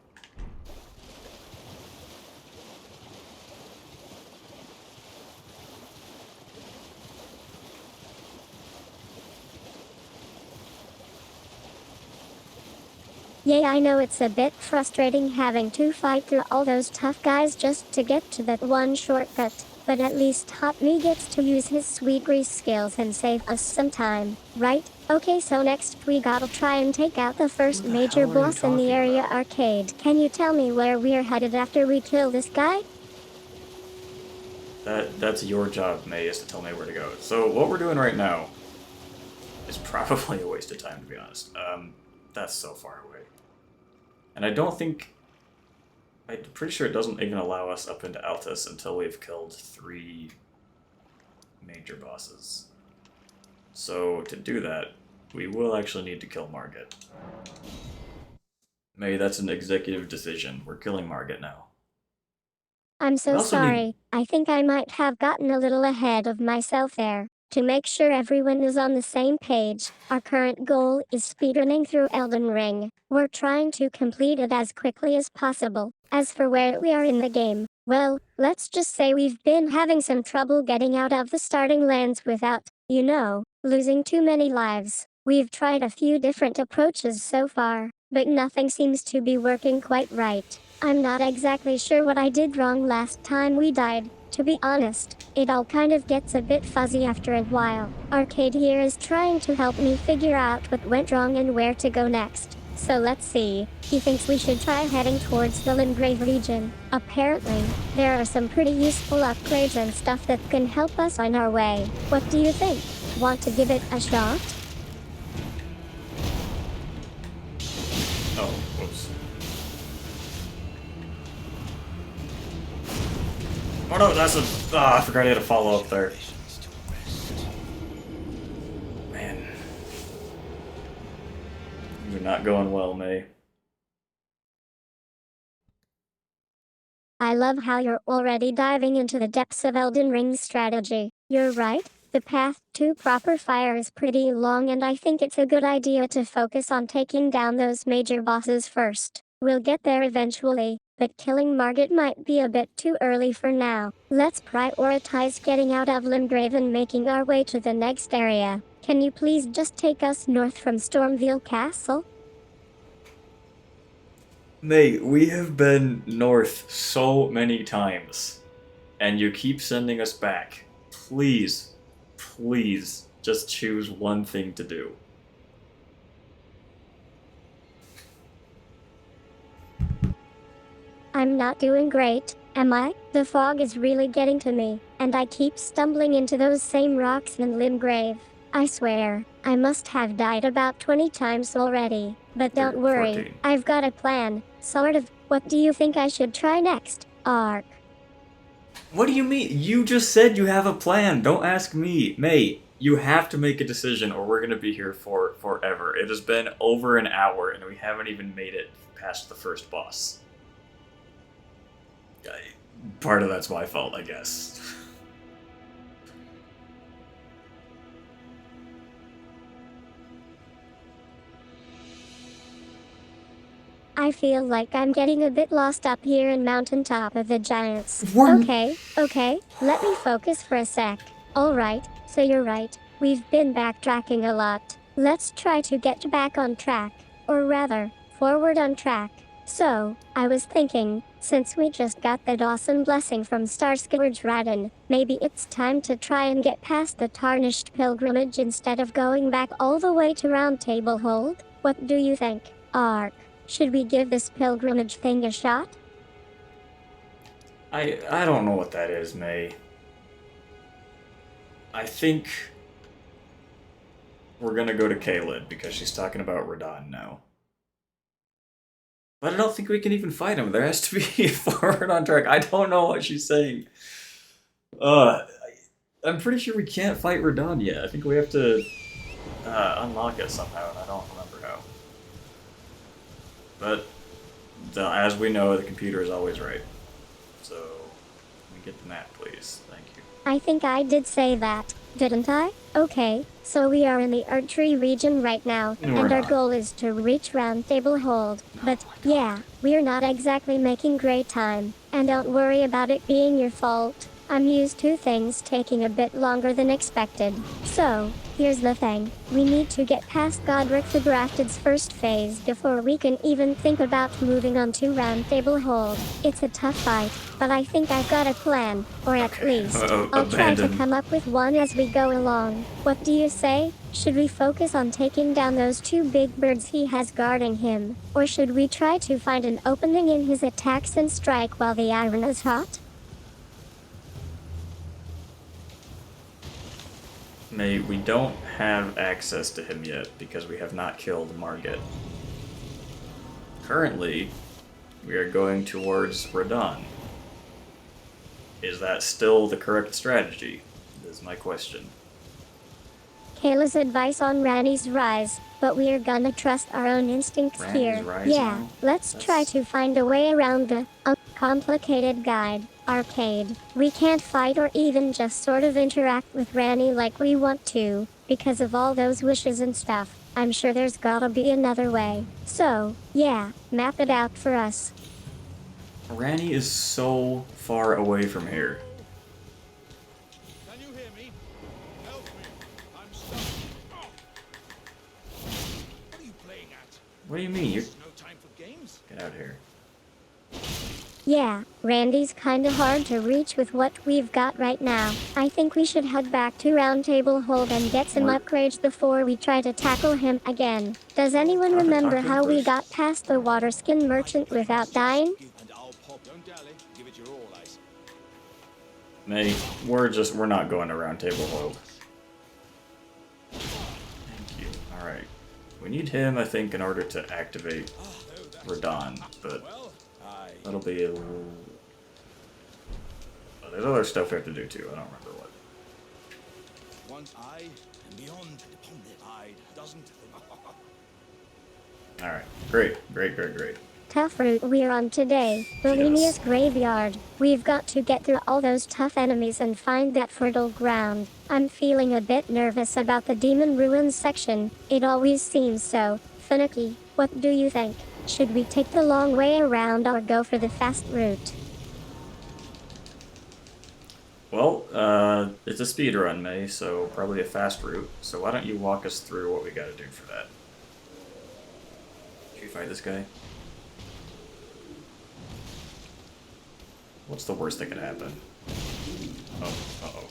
Yeah, I know it's a bit frustrating having to fight through all those tough guys just to get to that one shortcut, but at least Hot Me gets to use his sweet grease skills and save us some time, right? Okay, so next we gotta try and take out the first Who the major hell are you boss in the talking area about? arcade. Can you tell me where we're headed after we kill this guy? That's your job, May, is to tell me where to go. So what we're doing right now is probably a waste of time, to be honest. That's so far away. And I don't think... I'm pretty sure it doesn't even allow us up into Altus until we've killed 3 major bosses. So to do that, we will actually need to kill Margit. May, that's an executive decision. We're killing Margit now. I'm We so also need- sorry. I think I might have gotten a little ahead of myself there. To make sure everyone is on the same page, our current goal is speedrunning through Elden Ring. We're trying to complete it as quickly as possible. As for where we are in the game, well, let's just say we've been having some trouble getting out of the starting lands without, losing too many lives. We've tried a few different approaches so far, but nothing seems to be working quite right. I'm not exactly sure what I did wrong last time we died. To be honest, it all kind of gets a bit fuzzy after a while. Arcade here is trying to help me figure out what went wrong and where to go next. So let's see. He thinks we should try heading towards the Limgrave region. Apparently, there are some pretty useful upgrades and stuff that can help us on our way. What do you think? Want to give it a shot? Oh, whoops. Oh no, that's a... I forgot I had a follow up there. Man. Things are not going well, May. I love how you're already diving into the depths of Elden Ring's strategy. You're right, the path to proper fire is pretty long and I think it's a good idea to focus on taking down those major bosses first. We'll get there eventually, but killing Margit might be a bit too early for now. Let's prioritize getting out of Limgrave and making our way to the next area. Can you please just take us north from Stormveil Castle? May, we have been north so many times, and you keep sending us back. Please, please, just choose one thing to do. I'm not doing great, am I? The fog is really getting to me, and I keep stumbling into those same rocks in Limgrave. I swear, I must have died about 20 times already. But don't worry, 14. I've got a plan, sort of. What do you think I should try next, Ark? What do you mean? You just said you have a plan. Don't ask me. May, you have to make a decision or we're going to be here for forever. It has been over an hour and we haven't even made it past the first boss. Part of that's my fault, I guess. I feel like I'm getting a bit lost up here in Mountaintop of the Giants. What? Okay, let me focus for a sec. Alright, so you're right, we've been backtracking a lot. Let's try to get back on track, or rather, forward on track. So, I was thinking, since we just got that awesome blessing from Starscourge Radin, maybe it's time to try and get past the Tarnished Pilgrimage instead of going back all the way to Round Table Hold? What do you think, Ark? Should we give this pilgrimage thing a shot? I don't know what that is, May. I think we're gonna go to Caelid because she's talking about Radon now. But I don't think we can even fight him. There has to be forward on track. I don't know what she's saying. I'm pretty sure we can't fight Radon yet. I think we have to unlock it somehow, and I don't remember how. But as we know, the computer is always right. So, let me get the map, please. Thank you. I think I did say that, didn't I? Okay, so we are in the Erdtree region right now, No, we're and our not. goal is to reach Round Table Hold. But, yeah, we're not exactly making great time. And don't worry about it being your fault. I'm used to things taking a bit longer than expected. So, here's the thing. We need to get past Godric the Grafted's first phase before we can even think about moving on to Round Table Hold. It's a tough fight, but I think I've got a plan, or at least, I'll try to Abandon. come up with one as we go along. What do you say? Should we focus on taking down those two big birds he has guarding him? Or should we try to find an opening in his attacks and strike while the iron is hot? May, we don't have access to him yet because we have not killed Margit. Currently, we are going towards Radon. Is that still the correct strategy? Is my question. Kayla's advice on Rani's rise, but we're gonna trust our own instincts Rani's here. rise Yeah, now? let's try to find a way around the complicated guide. arcade. We can't fight or even just sort of interact with Ranny like we want to, because of all those wishes and stuff. I'm sure there's gotta be another way. So, yeah, map it out for us. Ranny is so far away from here. Can you hear me? Help me. I'm stuck. Oh. What are you playing at? What do you mean? You No time for games. get out of here. Yeah, Randy's kinda hard to reach with what we've got right now. I think we should head back to Round Table Hold and get some What? upgrades before we try to tackle him again. Does anyone How to remember tackle how we bush? got past the water skin merchant without dying? And I'll pop. Don't dally. Give it your all, I say. May, we're not going to Round Table Hold. Thank you. Alright. We need him, I think, in order to activate Radon, but Well, I. that'll be a little... Oh, there's other stuff we have to do too, I don't remember what. Once I and beyond upon the eye doesn't. Alright, great. Tough route we're on today, Bolinia's graveyard. We've got to get through all those tough enemies and find that fertile ground. I'm feeling a bit nervous about the Demon Ruins section. It always seems so finicky. What do you think? Should we take the long way around or go for the fast route? Well, it's a speedrun, May, so probably a fast route. So why don't you walk us through what we gotta do for that? Should we fight this guy? What's the worst that could happen? Oh, uh-oh.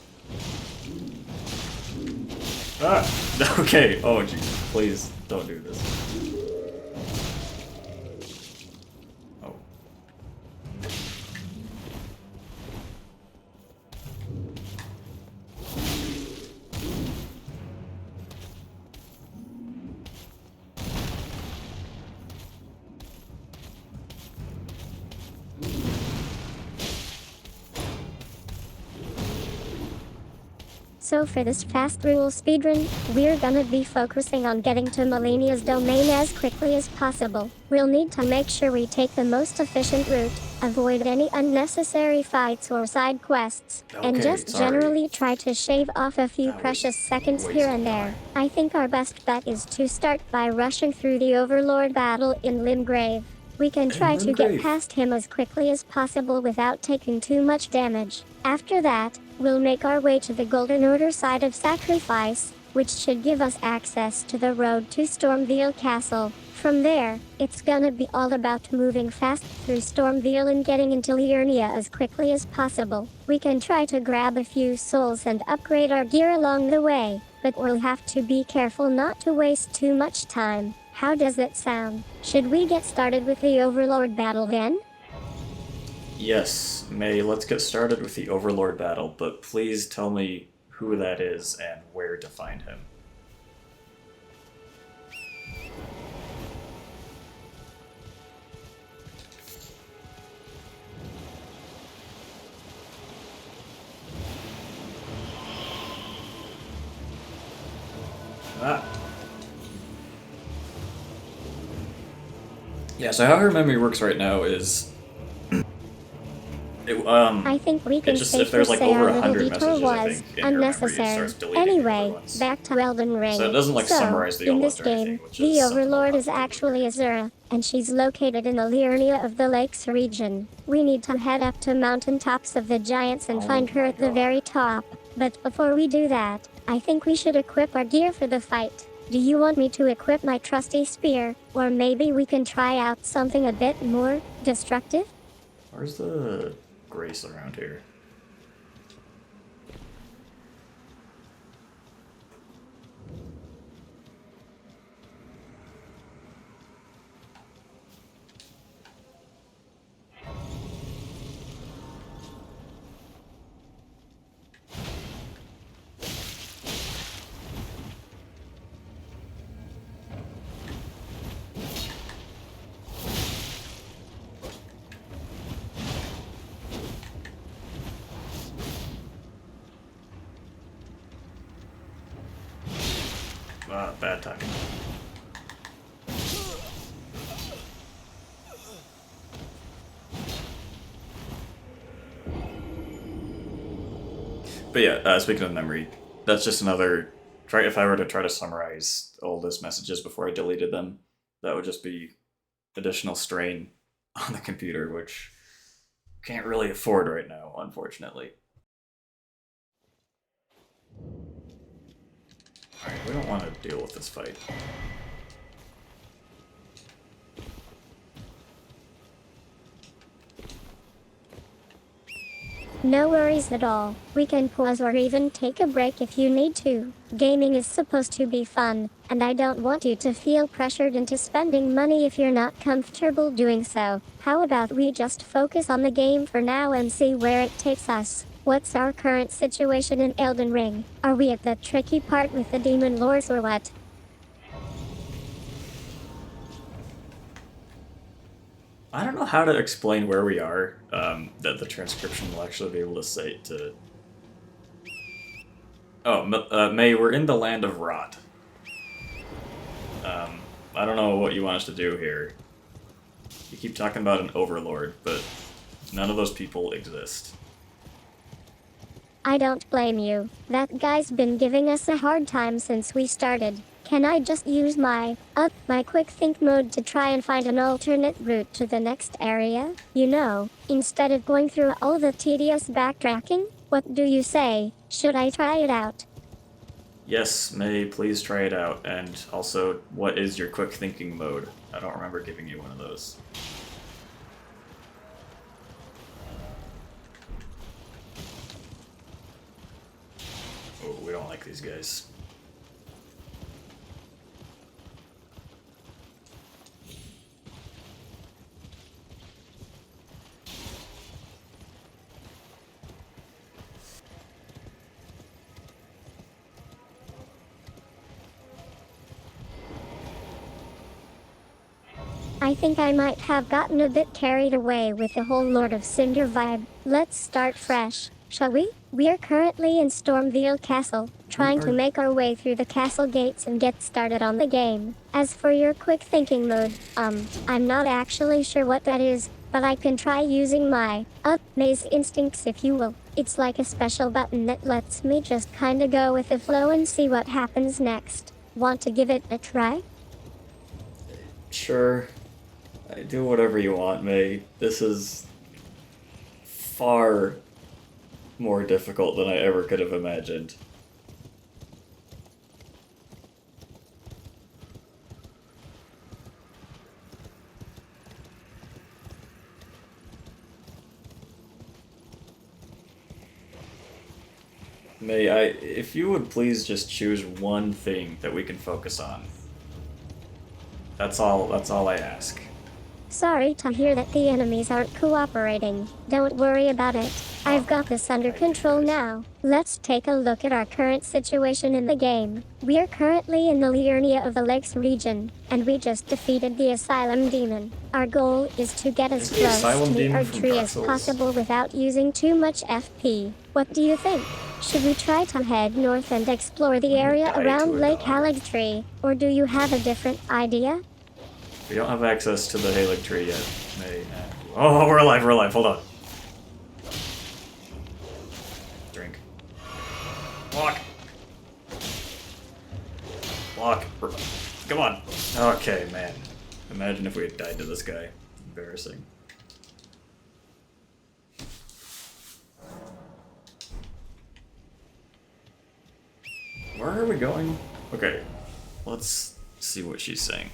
Ah! Okay, oh jeez, please, don't do this. Oh. So for this fast rule speedrun, we're gonna be focusing on getting to Melania's domain as quickly as possible. We'll need to make sure we take the most efficient route, avoid any unnecessary fights or side quests, and Okay, just sorry. generally try to shave off a few That was precious seconds way here too and there. high. I think our best bet is to start by rushing through the Overlord battle in Limgrave. We can try to get Limgrave. past him as quickly as possible without taking too much damage. After that, we'll make our way to the Golden Order side of Sacrifice, which should give us access to the road to Stormveil Castle. From there, it's gonna be all about moving fast through Stormveil and getting into Liurnia as quickly as possible. We can try to grab a few souls and upgrade our gear along the way, but we'll have to be careful not to waste too much time. How does that sound? Should we get started with the Overlord battle then? Yes, May, let's get started with the Overlord battle, but please tell me who that is and where to find him. Ah. Yeah, so how her memory works right now is... I think we can just, if safely there's like say over our little 100 detour messages, I was think, in her memory, it unnecessary. starts deleting the other Anyway, ones. back to Elden Ring. So it doesn't, like, summarize the in old this ones or anything, game, which the is something Overlord I'll is have to actually Azura, and she's located in the Liurnia of the Lakes region. We need to head up to mountaintops of the Giants and Oh find her my at the God. very top. But before we do that, I think we should equip our gear for the fight. Do you want me to equip my trusty spear, or maybe we can try out something a bit more destructive? Where's the Grace around here? Bad timing. But yeah, speaking of memory, that's just another. If I were to try to summarize all those messages before I deleted them, that would just be additional strain on the computer, which can't really afford right now, unfortunately. Alright, we don't want to deal with this fight. No worries at all. We can pause or even take a break if you need to. Gaming is supposed to be fun, and I don't want you to feel pressured into spending money if you're not comfortable doing so. How about we just focus on the game for now and see where it takes us? What's our current situation in Elden Ring? Are we at the tricky part with the demon lords or what? I don't know how to explain where we are, that the transcription will actually be able to say to... Oh, May, we're in the land of rot. I don't know what you want us to do here. You keep talking about an overlord, but none of those people exist. I don't blame you. That guy's been giving us a hard time since we started. Can I just use my quick think mode to try and find an alternate route to the next area? You know, instead of going through all the tedious backtracking? What do you say? Should I try it out? Yes, May, please try it out. And also, what is your quick thinking mode? I don't remember giving you one of those. Oh, we don't like these guys. I think I might have gotten a bit carried away with the whole Lord of Cinder vibe. Let's start fresh, shall we? We are currently in Stormveil Castle, trying to make our way through the castle gates and get started on the game. As for your quick thinking mode, I'm not actually sure what that is, but I can try using my, maze instincts if you will. It's like a special button that lets me just kinda go with the flow and see what happens next. Want to give it a try? Sure. Do whatever you want, May. This is far more difficult than I ever could have imagined. May if you would please just choose one thing that we can focus on. That's all I ask. Sorry to hear that the enemies aren't cooperating. Don't worry about it. I've got this under control now. Let's take a look at our current situation in the game. We are currently in the Liurnia of the Lakes region, and we just defeated the Asylum Demon. Our goal is to get as close to the Erd Tree as possible without using too much FP. What do you think? Should we try to head north and explore the area around Lake Haligtree, or do you have a different idea? We don't have access to the Halig tree yet. May. Oh, we're alive, hold on. Drink. Walk. Walk. Come on. Okay, man. Imagine if we had died to this guy. Embarrassing. Where are we going? Okay, let's see what she's saying.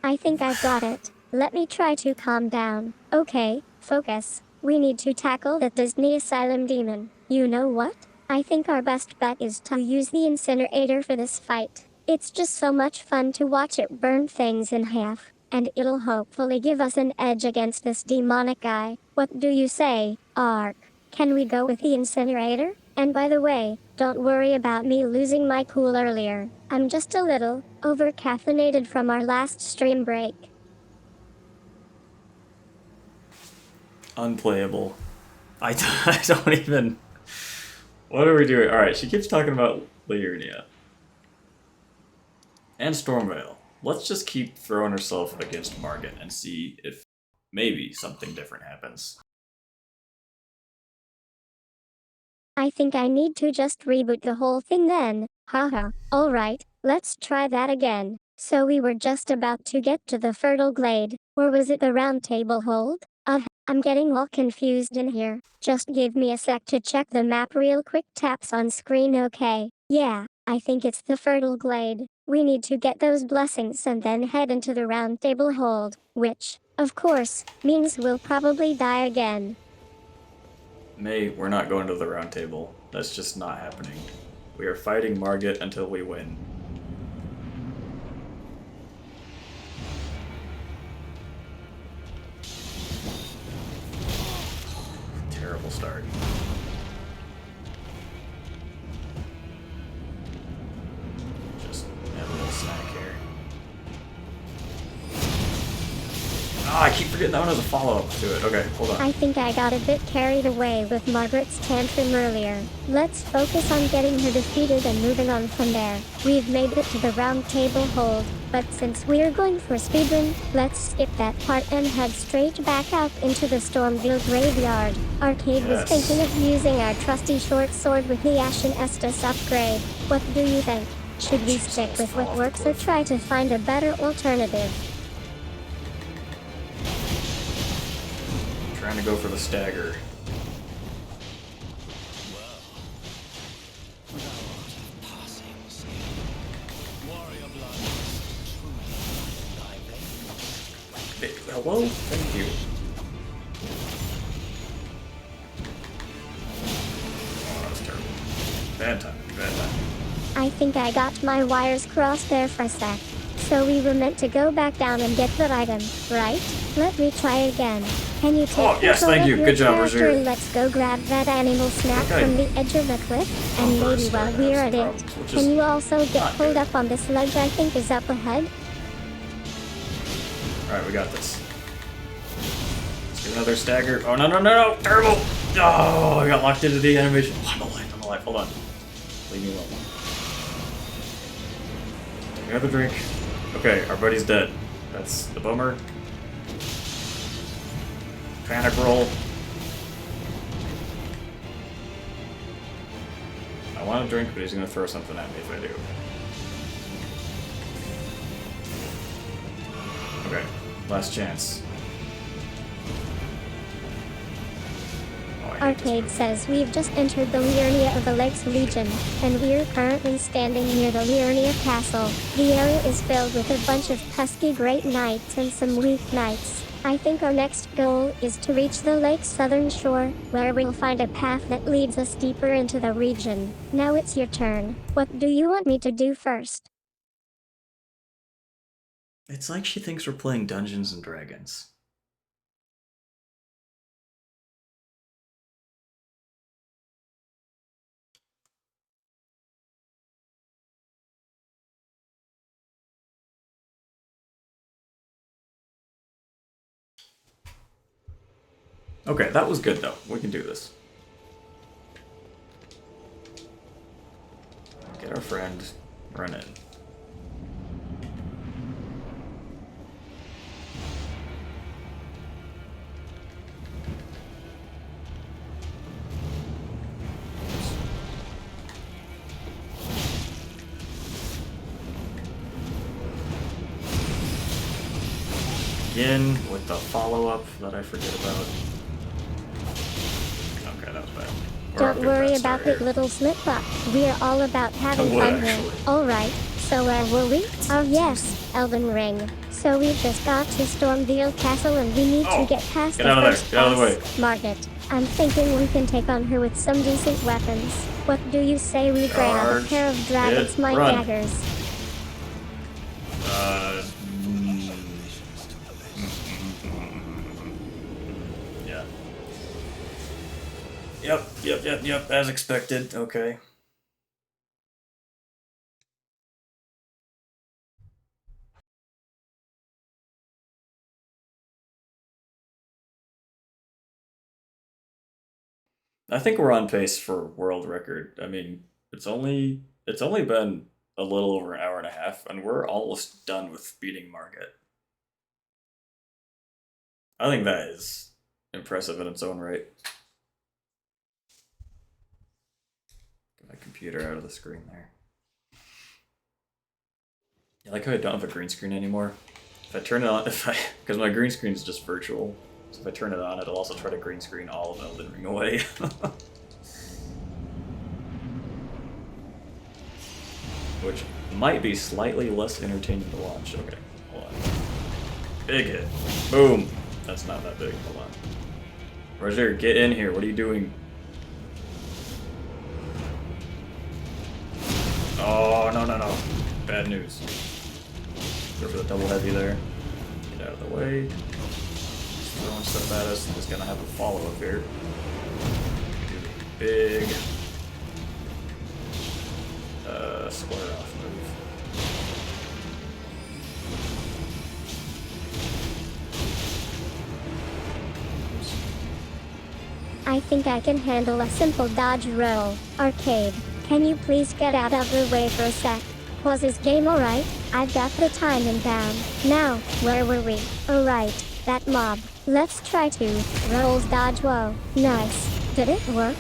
I think I've got it. Let me try to calm down. Okay, focus. We need to tackle the Disney Asylum Demon. You know what? I think our best bet is to use the incinerator for this fight. It's just so much fun to watch it burn things in half, and it'll hopefully give us an edge against this demonic guy. What do you say, Ark? Can we go with the incinerator? And by the way, don't worry about me losing my cool earlier. I'm just a little over-caffeinated from our last stream break. Unplayable. I don't even... What are we doing? Alright, she keeps talking about Liurnia. And Stormveil. Let's just keep throwing herself against Margit and see if maybe something different happens. I think I need to just reboot the whole thing then. Haha. Alright, let's try that again. So we were just about to get to the fertile glade, or was it the round table hold? I'm getting all confused in here. Just give me a sec to check the map real quick. Taps on screen. Okay. Yeah, I think it's the fertile glade. We need to get those blessings and then head into the round table hold, which, of course, means we'll probably die again. May, we're not going to the round table. That's just not happening. We are fighting Margit until we win. Terrible start. Just have a little snack here. Ah, I keep forgetting that one has a follow-up to it. Okay, hold on. I think I got a bit carried away with Margaret's tantrum earlier. Let's focus on getting her defeated and moving on from there. We've made it to the round table hold, but since we're going for speedrun, let's skip that part and head straight back out into the Stormville graveyard. Arcade was thinking of using our trusty short sword with the Ashen Estus upgrade. What do you think? Should we stick with what works or try to find a better alternative? Trying to go for the stagger. Hey, hello? Thank you. Oh, that was terrible. Bad time. Bad time. I think I got my wires crossed there for a sec. So we were meant to go back down and get that item, right? Let me try again. Can you take yes, thank you. your Good job, character Rozier. and let's go grab that animal snack from the edge of the cliff? And maybe while we're at it, can you also get pulled up on this ledge I think is up ahead? Alright, we got this. Let's get another stagger. Oh, no, no, no, no! Terrible! Oh, I got locked into the animation. Oh, I'm alive, I'm alive. Hold on. Leave me alone. Take another drink. Okay, our buddy's dead. That's the bummer. Panic roll. I want a drink, but he's gonna throw something at me if I do. Okay, last chance. Oh, I hate this Arcade move. says we've just entered the Liurnia of the Lakes region, and we're currently standing near the Liurnia castle. The area is filled with a bunch of pesky great knights and some weak knights. I think our next goal is to reach the lake's southern shore, where we'll find a path that leads us deeper into the region. Now it's your turn. What do you want me to do first? It's like she thinks we're playing Dungeons and Dragons. Okay, that was good though. We can do this. Get our friend, run in. Again with the follow-up that I forget about. Okay, that was bad. We're off Don't to a worry bad about start it, here. little slip-up. We're all about having I would, fun here. actually. Alright, so where were we? Oh yes, Elden Ring. So we've just got to Stormville Castle and we need to get past get the out of there, first get out of the boss, Margit. I'm thinking we can take on her with some decent weapons. What do you say we grab a Charge, pair of dragon's hit, might run. daggers? Yeah. Yep, as expected, okay. I think we're on pace for world record. I mean, it's only been a little over an hour and a half, and we're almost done with beating Margit. I think that is impressive in its own right. Get my computer out of the screen there. I like how I don't have a green screen anymore. If I turn it on, because my green screen is just virtual, so if I turn it on, it'll also try to green screen all of Elden Ring away. Which might be slightly less entertaining to watch. Okay, hold on. Big hit. Boom! That's not that big. Hold on. Roger, get in here. What are you doing? Oh, no, no, no. Bad news. Go for the double heavy there. Get out of the way. Just throwing stuff at us. Just gonna have a follow-up here. Do a big square off move. I think I can handle a simple dodge roll. Arcade, can you please get out of the way for a sec? Was this game alright? I've got the timing down. Now, where were we? Oh right, that mob. Let's try to. Rolls dodge whoa. Nice. Did it work?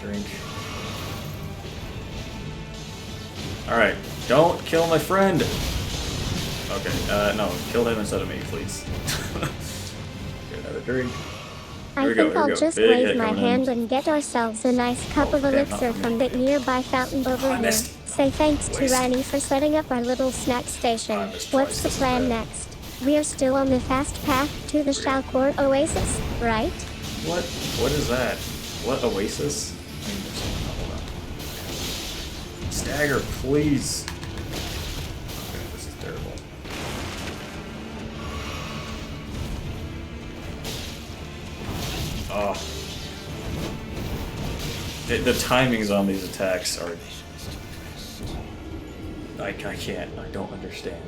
Drink. Alright, don't kill my friend! Okay, no, kill him instead of me, please. Get another drink. I think I'll just wave my hand and get ourselves a nice cup of elixir from the nearby fountain over here. Say thanks to Rani for setting up our little snack station. What's the plan next? We're still on the fast path to the Shalcourt Oasis, right? What? What is that? What oasis? Hold on. Stagger, please. Okay, this is terrible. Oh. The timings on these attacks are... I can't. I don't understand.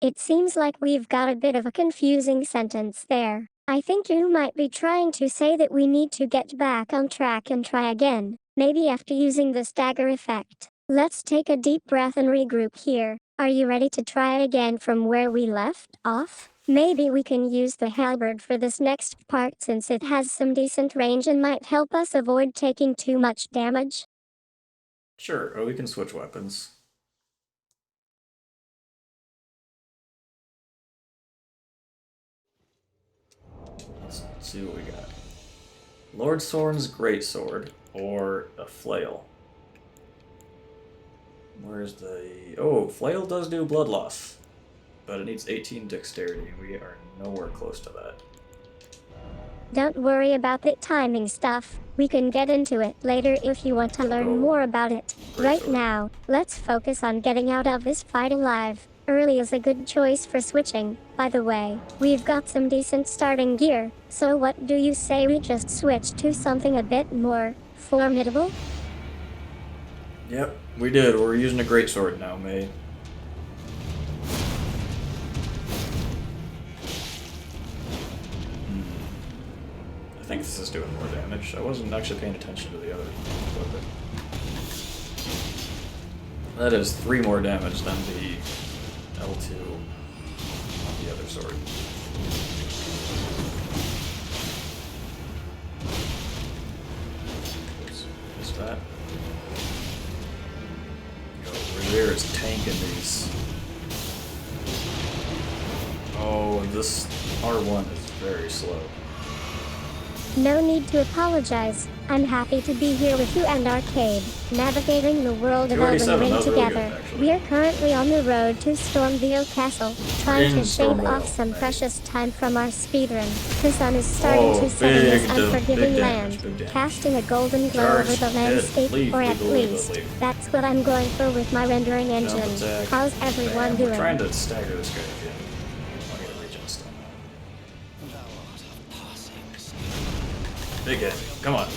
It seems like we've got a bit of a confusing sentence there. I think you might be trying to say that we need to get back on track and try again, maybe after using the stagger effect. Let's take a deep breath and regroup here. Are you ready to try again from where we left off? Maybe we can use the halberd for this next part since it has some decent range and might help us avoid taking too much damage. Sure, or we can switch weapons. Let's see what we got. Lord Sorn's Greatsword, or a flail. Where's the... Oh, flail does do blood loss, but it needs 18 dexterity, and we are nowhere close to that. Don't worry about the timing stuff. We can get into it later if you want to learn more about it. Right now, let's focus on getting out of this fight alive. Early is a good choice for switching. By the way, we've got some decent starting gear, so what do you say we just switch to something a bit more formidable? Yep, we did. We're using a greatsword now, May. I think this is doing more damage. I wasn't actually paying attention to the other weapon. That is 3 more damage than the L2 on the other sword. Oops, missed that. Go over there is tanking these. Oh, this R1 is very slow. No need to apologize. I'm happy to be here with you and Arcade, navigating the world of Elden Ring together. We're currently on the road to Stormveil Castle, trying to shave off some precious time from our speedrun. The sun is starting to set in this unforgiving land, casting a golden glow over the landscape, or at least, that's what I'm going for with my rendering engine. How's everyone doing? We're trying to stagger this guy again. I'm gonna regen stun. Big hit. Come on.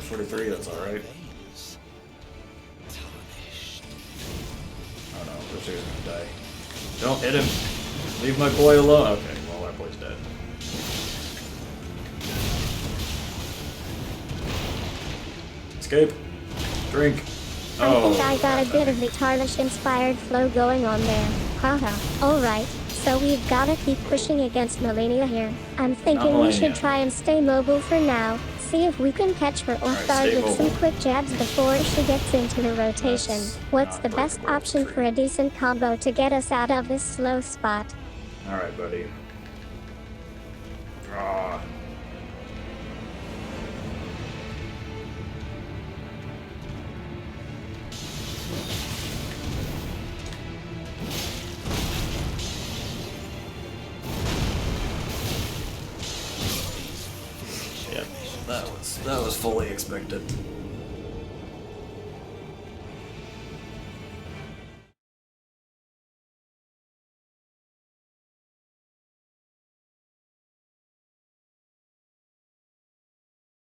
243, that's alright. Oh no, this dude's gonna die. Don't hit him! Leave my boy alone! Okay, well, that boy's dead. Escape! Drink! I think Oh, I got a bit of the Tarnish-inspired flow going on there. Haha. Alright, so we've gotta keep pushing against Melania here. I'm thinking we should Melania. try and stay mobile for now. See if we can catch her off guard stay with some mobile. quick jabs before she gets into her rotation. That's What's not the best breakable option tree. for a decent combo to get us out of this slow spot? Alright, buddy. Ah. Yep, that was fully expected.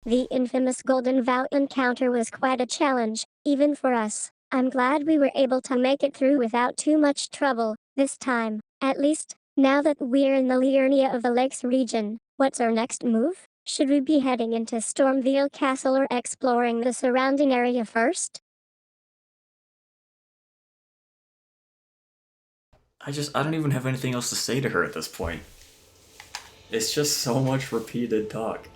The infamous Golden Vow encounter was quite a challenge, even for us. I'm glad we were able to make it through without too much trouble, this time, at least. Now that we're in the Liurnia of the Lakes region, what's our next move? Should we be heading into Stormveil Castle or exploring the surrounding area first? I don't even have anything else to say to her at this point. It's just so much repeated talk.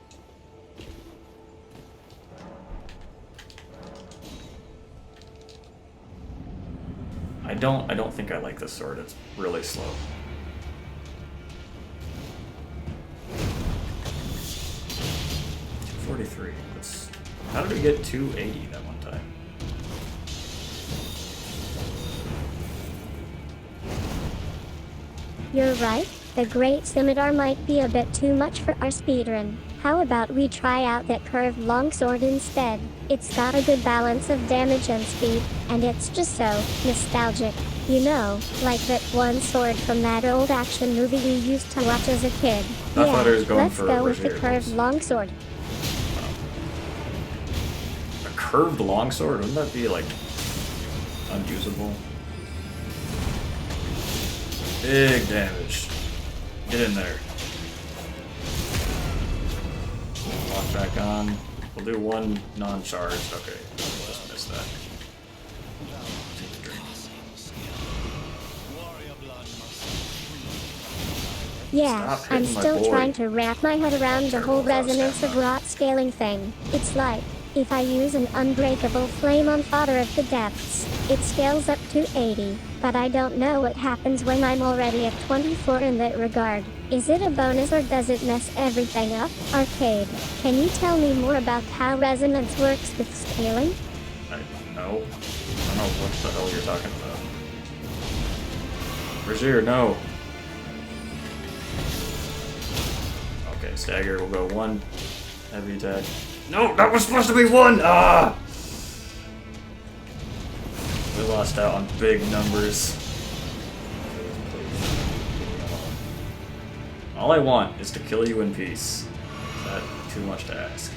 I don't think I like this sword. It's really slow. $243. How did we get 280 that one time? You're right, the Great Scimitar might be a bit too much for our speedrun. How about we try out that curved longsword instead? It's got a good balance of damage and speed, and it's just so nostalgic. You know, like that one sword from that old action movie we used to watch as a kid. I thought it was going let's for go with the Roger. curved longsword. A curved longsword? Wouldn't that be, like, unusable? Big damage. Get in there. Lock back on. We'll do one non-charged. Okay, just missed that. Yeah, Stop I'm hitting my still boy. trying to wrap my head around the whole resonance of rot scaling thing. It's like, if I use an unbreakable flame on fodder of the depths, it scales up to 80, but I don't know what happens when I'm already at 24 in that regard. Is it a bonus or does it mess everything up? Arcade, can you tell me more about how resonance works with scaling? I don't know what the hell you're talking about. Brazier, no. Okay, stagger, we'll go one heavy attack. No, that was supposed to be one! Ah! We lost out on big numbers. All I want is to kill you in peace. Is that too much to ask?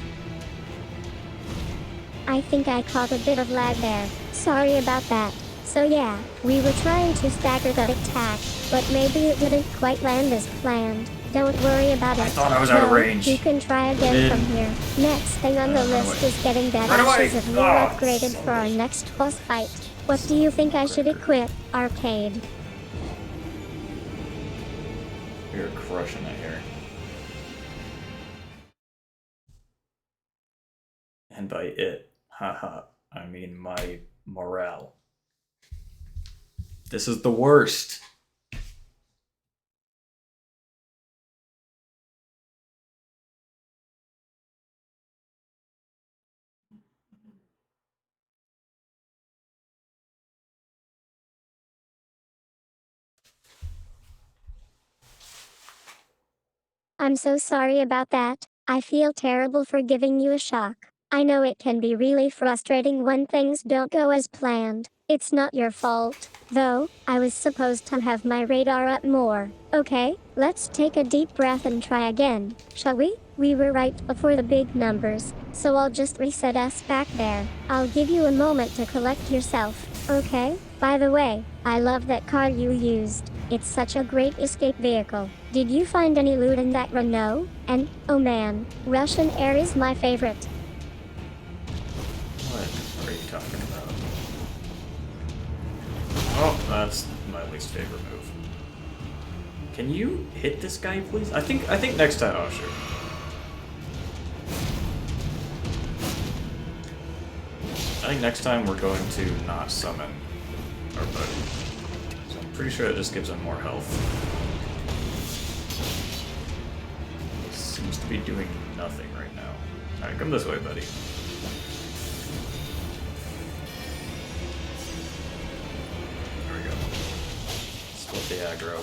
I think I caught a bit of lag there. Sorry about that. So yeah, we were trying to stagger that attack, but maybe it didn't quite land as planned. Don't worry about it. I thought I was out of No, range. You can try again from here. Next thing on the Run list away. is getting that Run away! Ashes of War Ah. upgraded for our next boss fight. What do you think I should equip, Arcade? You're crushing it here. And by it, haha, I mean my morale. This is the worst. I'm so sorry about that. I feel terrible for giving you a shock. I know it can be really frustrating when things don't go as planned. It's not your fault, though. I was supposed to have my radar up more. Okay, let's take a deep breath and try again, shall we? We were right before the big numbers, so I'll just reset us back there. I'll give you a moment to collect yourself, okay? By the way, I love that car you used. It's such a great escape vehicle. Did you find any loot in that Renault? And, oh man, Russian Air is my favorite. What are you talking about? That's my least favorite move. Can you hit this guy, please? I think next time. Oh shoot. I think next time we're going to not summon our buddy. So I'm pretty sure it just gives him more health. He seems to be doing nothing right now. Alright, come this way, buddy. There we go. Split the aggro.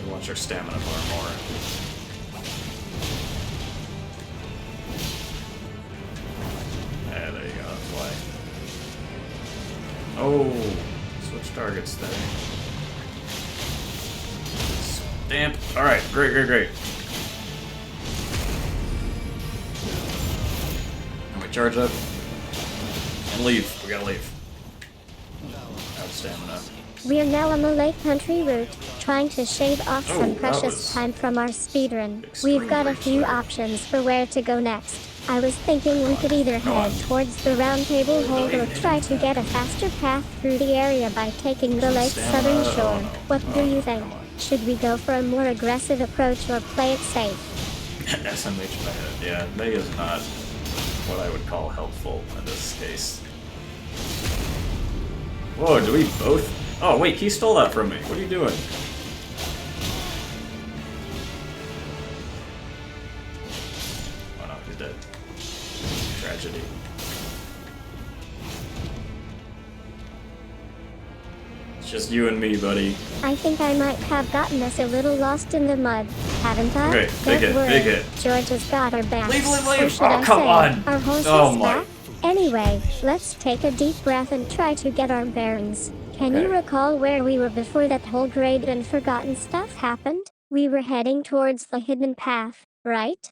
We want your stamina bar more. Yeah, there you go, that's why. Oh, switch targets there. Stamp. Alright, great, great, great. And we charge up. And leave. We gotta leave. Out of stamina. We're now on the Lake Country route, trying to shave off Oh, some that precious was time from our speedrun. We've got a few extremely options for where to go next. I was thinking we could either head towards the round table hold or try to get a faster path through the area by taking the lake's southern shore. What do you think? Should we go for a more aggressive approach or play it safe? SMH bad. Yeah, May is not what I would call helpful in this case. Whoa, do we both? Oh wait, he stole that from me. What are you doing? Oh no, he's dead. Tragedy. It's just you and me, buddy. I think I might have gotten us a little lost in the mud, haven't I? Okay, big hit, Don't big worry, hit. George has got our back. Leave, leave, Or leave! should Oh, I come say, on! our horse's Oh my. back? Anyway, let's take a deep breath and try to get our bearings. Can you Okay. recall where we were before that whole great and forgotten stuff happened? We were heading towards the hidden path, right?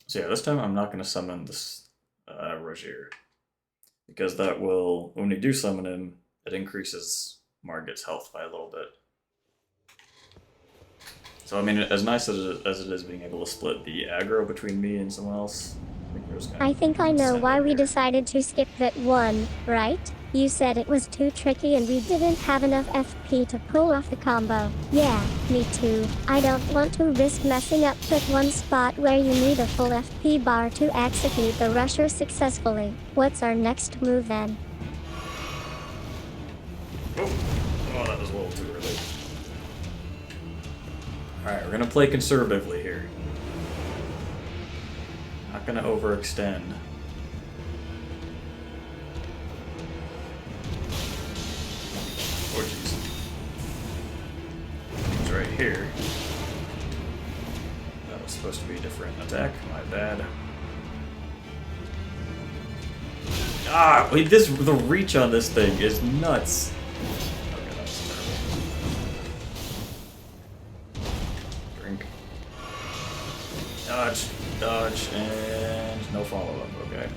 So yeah, this time I'm not going to summon this Rogier. Because that will, when we do summon him, it increases Margit's health by a little bit. So I mean, as nice as it is being able to split the aggro between me and someone else, I think I know send why him we here. decided to skip that one, right? You said it was too tricky and we didn't have enough FP to pull off the combo. Yeah, me too. I don't want to risk messing up that one spot where you need a full FP bar to execute the rusher successfully. What's our next move then? Oh, that was a little too early. Alright, we're gonna play conservatively here. Not gonna overextend. Oh jeez. It's right here. That was supposed to be a different attack, my bad. Ah, wait, the reach on this thing is nuts. Okay, that's terrible. Drink. Dodge, dodge, and no follow-up, okay.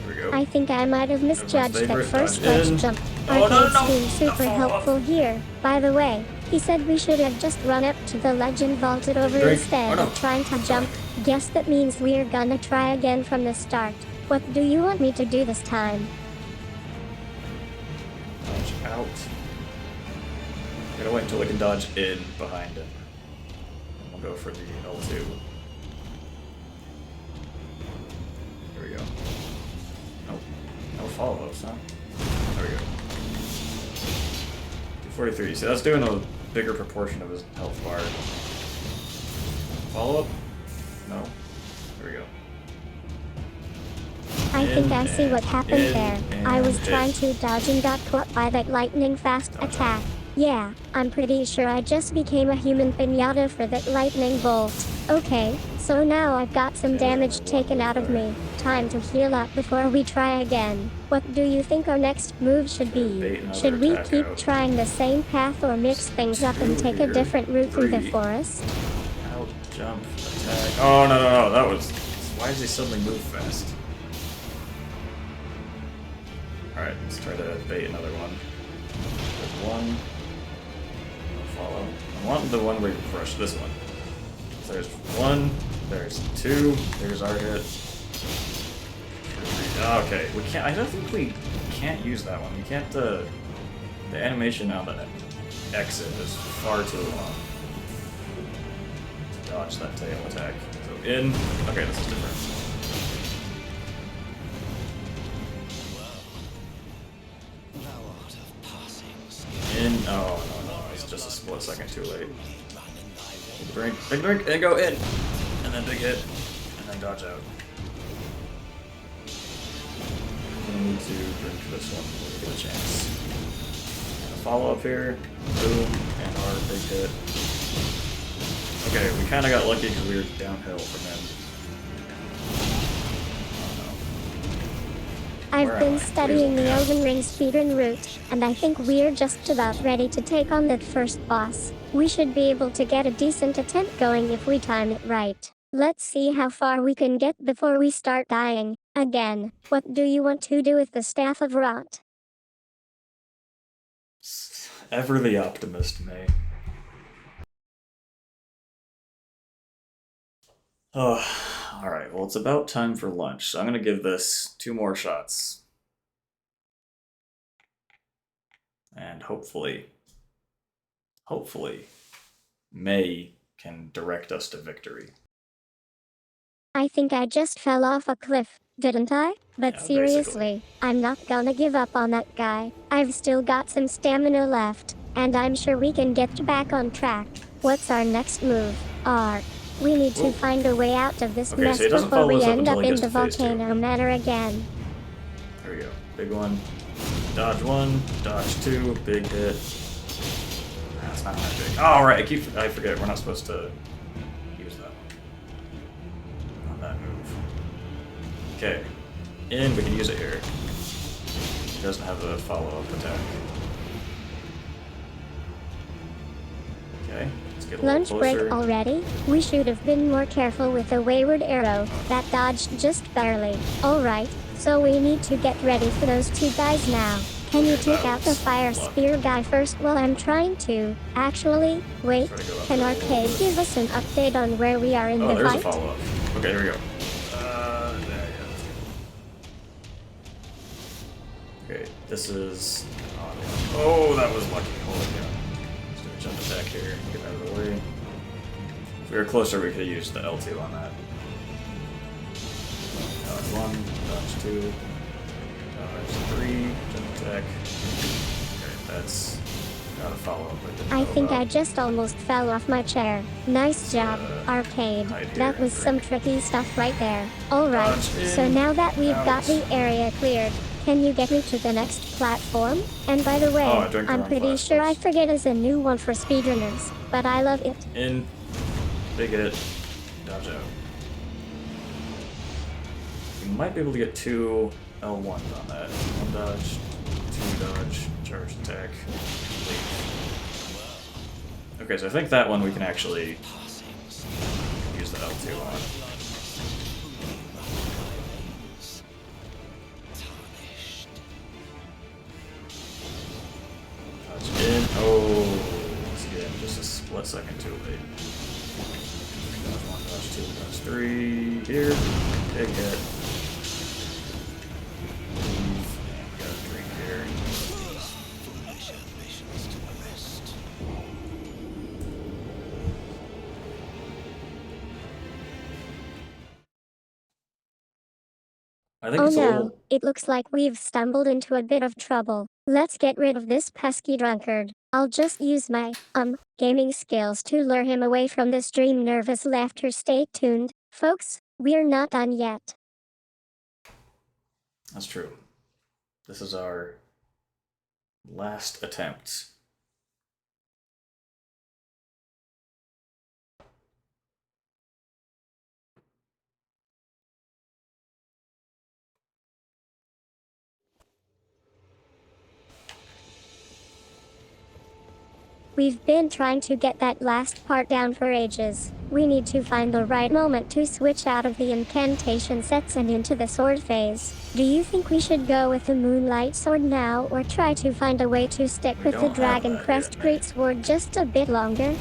Here we go. I think I might have misjudged that favorite, first dodge in. ledge jump. Oh, no, Arcade's no, being no, super follow up. helpful here. By the way, he said we should have just run up to the ledge and vaulted over Drink. instead Oh, no. of trying to jump. Guess that means we're gonna try again from the start. What do you want me to do this time? Dodge out. I'm gonna wait until we can dodge in behind him. And we'll go for the L2. Here we go. Nope. No follow-ups, huh? There we go. 243. See, that's doing a bigger proportion of his health bar. Follow-up? No. Here we go. I think I see what happened in, there. I was and trying in. to dodge and got caught by that lightning fast attack. Yeah, I'm pretty sure I just became a human pinata for that lightning bolt. Okay, So now I've got some damage taken out of me. Time to heal up before we try again. What do you think our next move should be? Should we keep trying the same path or mix things up and take a different route through the forest? Out, jump, attack. Oh, no, no, no, that was... Why does he suddenly move fast? Alright, let's try to bait another one. There's one. Follow. I want the one where you crush this one. So there's one, there's two, there's our hit. Okay, we can't. I don't think we can't use that one. We can't. The animation on the exit is far too long. Dodge that tail attack. So in. Okay, this is different. In. Oh no no! It's just a split second too late. Big drink, and go in, and then big hit, and then dodge out. We need to drink this one when we get a chance. And a follow up here, boom, and our big hit. Okay, we kind of got lucky because we were downhill from him. I've been studying the Elden Ring speedrun route, and I think we're just about ready to take on that first boss. We should be able to get a decent attempt going if we time it right. Let's see how far we can get before we start dying again. What do you want to do with the Staff of Rot? Ever the optimist, May. Oh, alright, well, it's about time for lunch, so I'm gonna give this 2 more shots. And hopefully, May can direct us to victory. I think I just fell off a cliff, didn't I? But Yeah, seriously, I'm not gonna give up on that guy. I've still got some stamina left, and I'm sure we can get back on track. What's our next move? We need to find a way out of this mess so before we end up in the to volcano manor again. There we go. Big one. Dodge 1, dodge 2, big hit. That's not that big. Oh, right, I forget, we're not supposed to use that one. On that move. Okay. In, we can use it here. It doesn't have a follow-up attack. Okay, let's get a little Lunch closer. break already? We should have been more careful with the wayward arrow. That dodged just barely. Alright, so we need to get ready for those 2 guys now. Can you take out the fire spear guy first while I'm trying to? Actually, wait, can Arcade give us an update on where we are in the there's fight? a follow-up. Okay, here we go. Okay, this is... Oh, that was lucky. Holy cow. Just gonna jump attack here and get out of the way. If we were closer, we could have used the L2 on that. Dodge 1, dodge 2, dodge 3, jump attack. Okay, that's not a follow-up. I think I just almost fell off my chair. Nice job, Arcade. That was some tricky stuff right there. Alright, so now that we've got the area cleared, can you get me to the next platform? And by the way, I'm pretty sure I forget is a new one for speedrunners, but I love it. In, big hit, dodge out. You might be able to get 2 L1s on that. 1 dodge, 2 dodge, charge attack, leave. Okay, so I think that one we can actually use the L2 on. In. Oh, again, just a split second too late. Dodge 1, dodge 2, dodge 3. Here. Big hit. Leave. And we got a drink here. I think Oh it's a no, little... it looks like we've stumbled into a bit of trouble. Let's get rid of this pesky drunkard. I'll just use my, gaming skills to lure him away from this dream nervous laughter. Stay tuned, folks, we're not done yet. That's true. This is our last attempt. We've been trying to get that last part down for ages. We need to find the right moment to switch out of the incantation sets and into the sword phase. Do you think we should go with the Moonlight Sword now, or try to find a way to stick We with the don't have Dragon that Crest yet, May. Greatsword just a bit longer?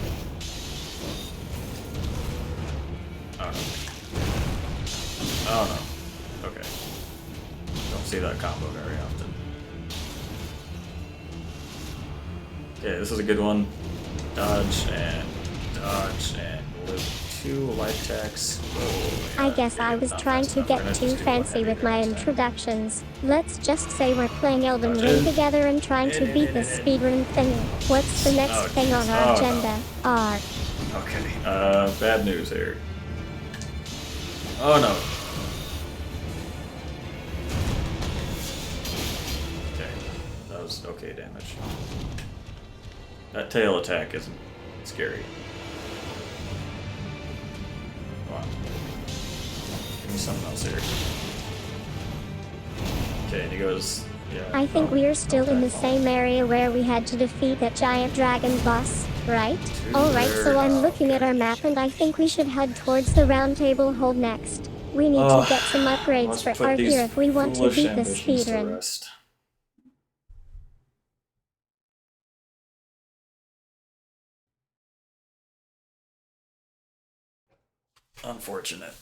Oh no. Oh no. Okay. Don't see that combo very often. Okay, this is a good one. Dodge and live 2 life attacks. Oh, I yeah, guess I yeah, was not trying fast to enough. We're get gonna too just do fancy one with my every time. introductions. Let's just say we're playing Elden Dodge Ring in. together and trying to beat the speedrun thingy. What's the next Oh, thing on jeez. our Oh, agenda? R. no. Okay, bad news here. Oh no. Okay, that was okay damage. That tail attack isn't scary. Come on. Give me something else here. Okay, and he goes. Yeah. I think we're still in the same area where we had to defeat that giant dragon boss, right? Alright, so I'm looking at our map and I think we should head towards the round table hold next. We need to get some upgrades Let's for put our these gear if we want to foolish beat the ambitions to speedrun. rest. Unfortunate.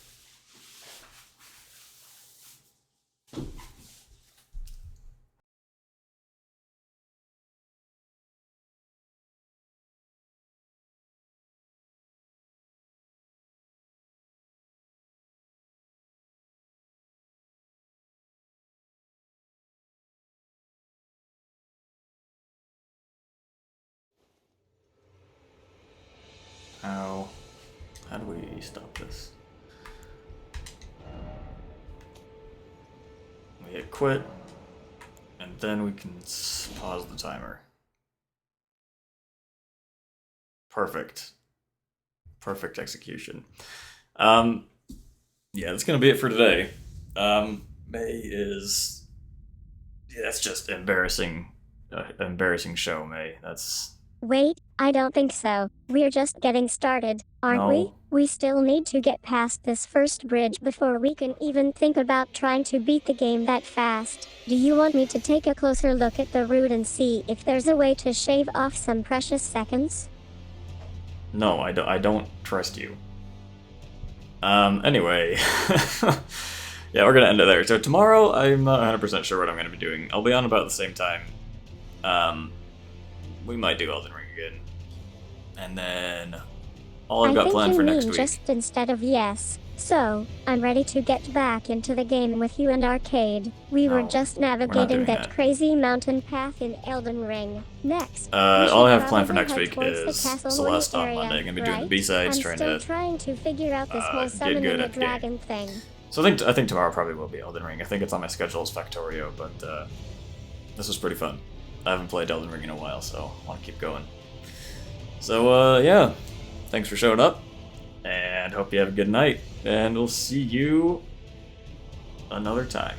How do we stop this? We hit quit, and then we can pause the timer. Perfect. Perfect execution. Yeah, that's gonna be it for today. May is... Yeah, that's just embarrassing. Embarrassing show, May. That's... Wait, I don't think so. We're just getting started, aren't we? No. We still need to get past this first bridge before we can even think about trying to beat the game that fast. Do you want me to take a closer look at the route and see if there's a way to shave off some precious seconds? No, I don't trust you. Anyway. Yeah, we're gonna end it there. So tomorrow, I'm not 100% sure what I'm gonna be doing. I'll be on about the same time. We might do Elden Ring again. And then all I've got planned for next week. Just instead of yes. So, I'm ready to get back into the game with you and Arcade. We were No, just we're not navigating doing that that. crazy mountain path in Elden Ring. Next, we All I should have planned for probably next head week towards the is Castle Celeste on area, Monday. I'm gonna be doing the right? B-sides, I'm trying still to trying to figure out this whole get summoning good a at the game. dragon thing. So I think tomorrow probably will be Elden Ring. I think it's on my schedule as Factorio, but this was pretty fun. I haven't played Elden Ring in a while, so I want to keep going. So yeah, thanks for showing up, and hope you have a good night, and we'll see you another time.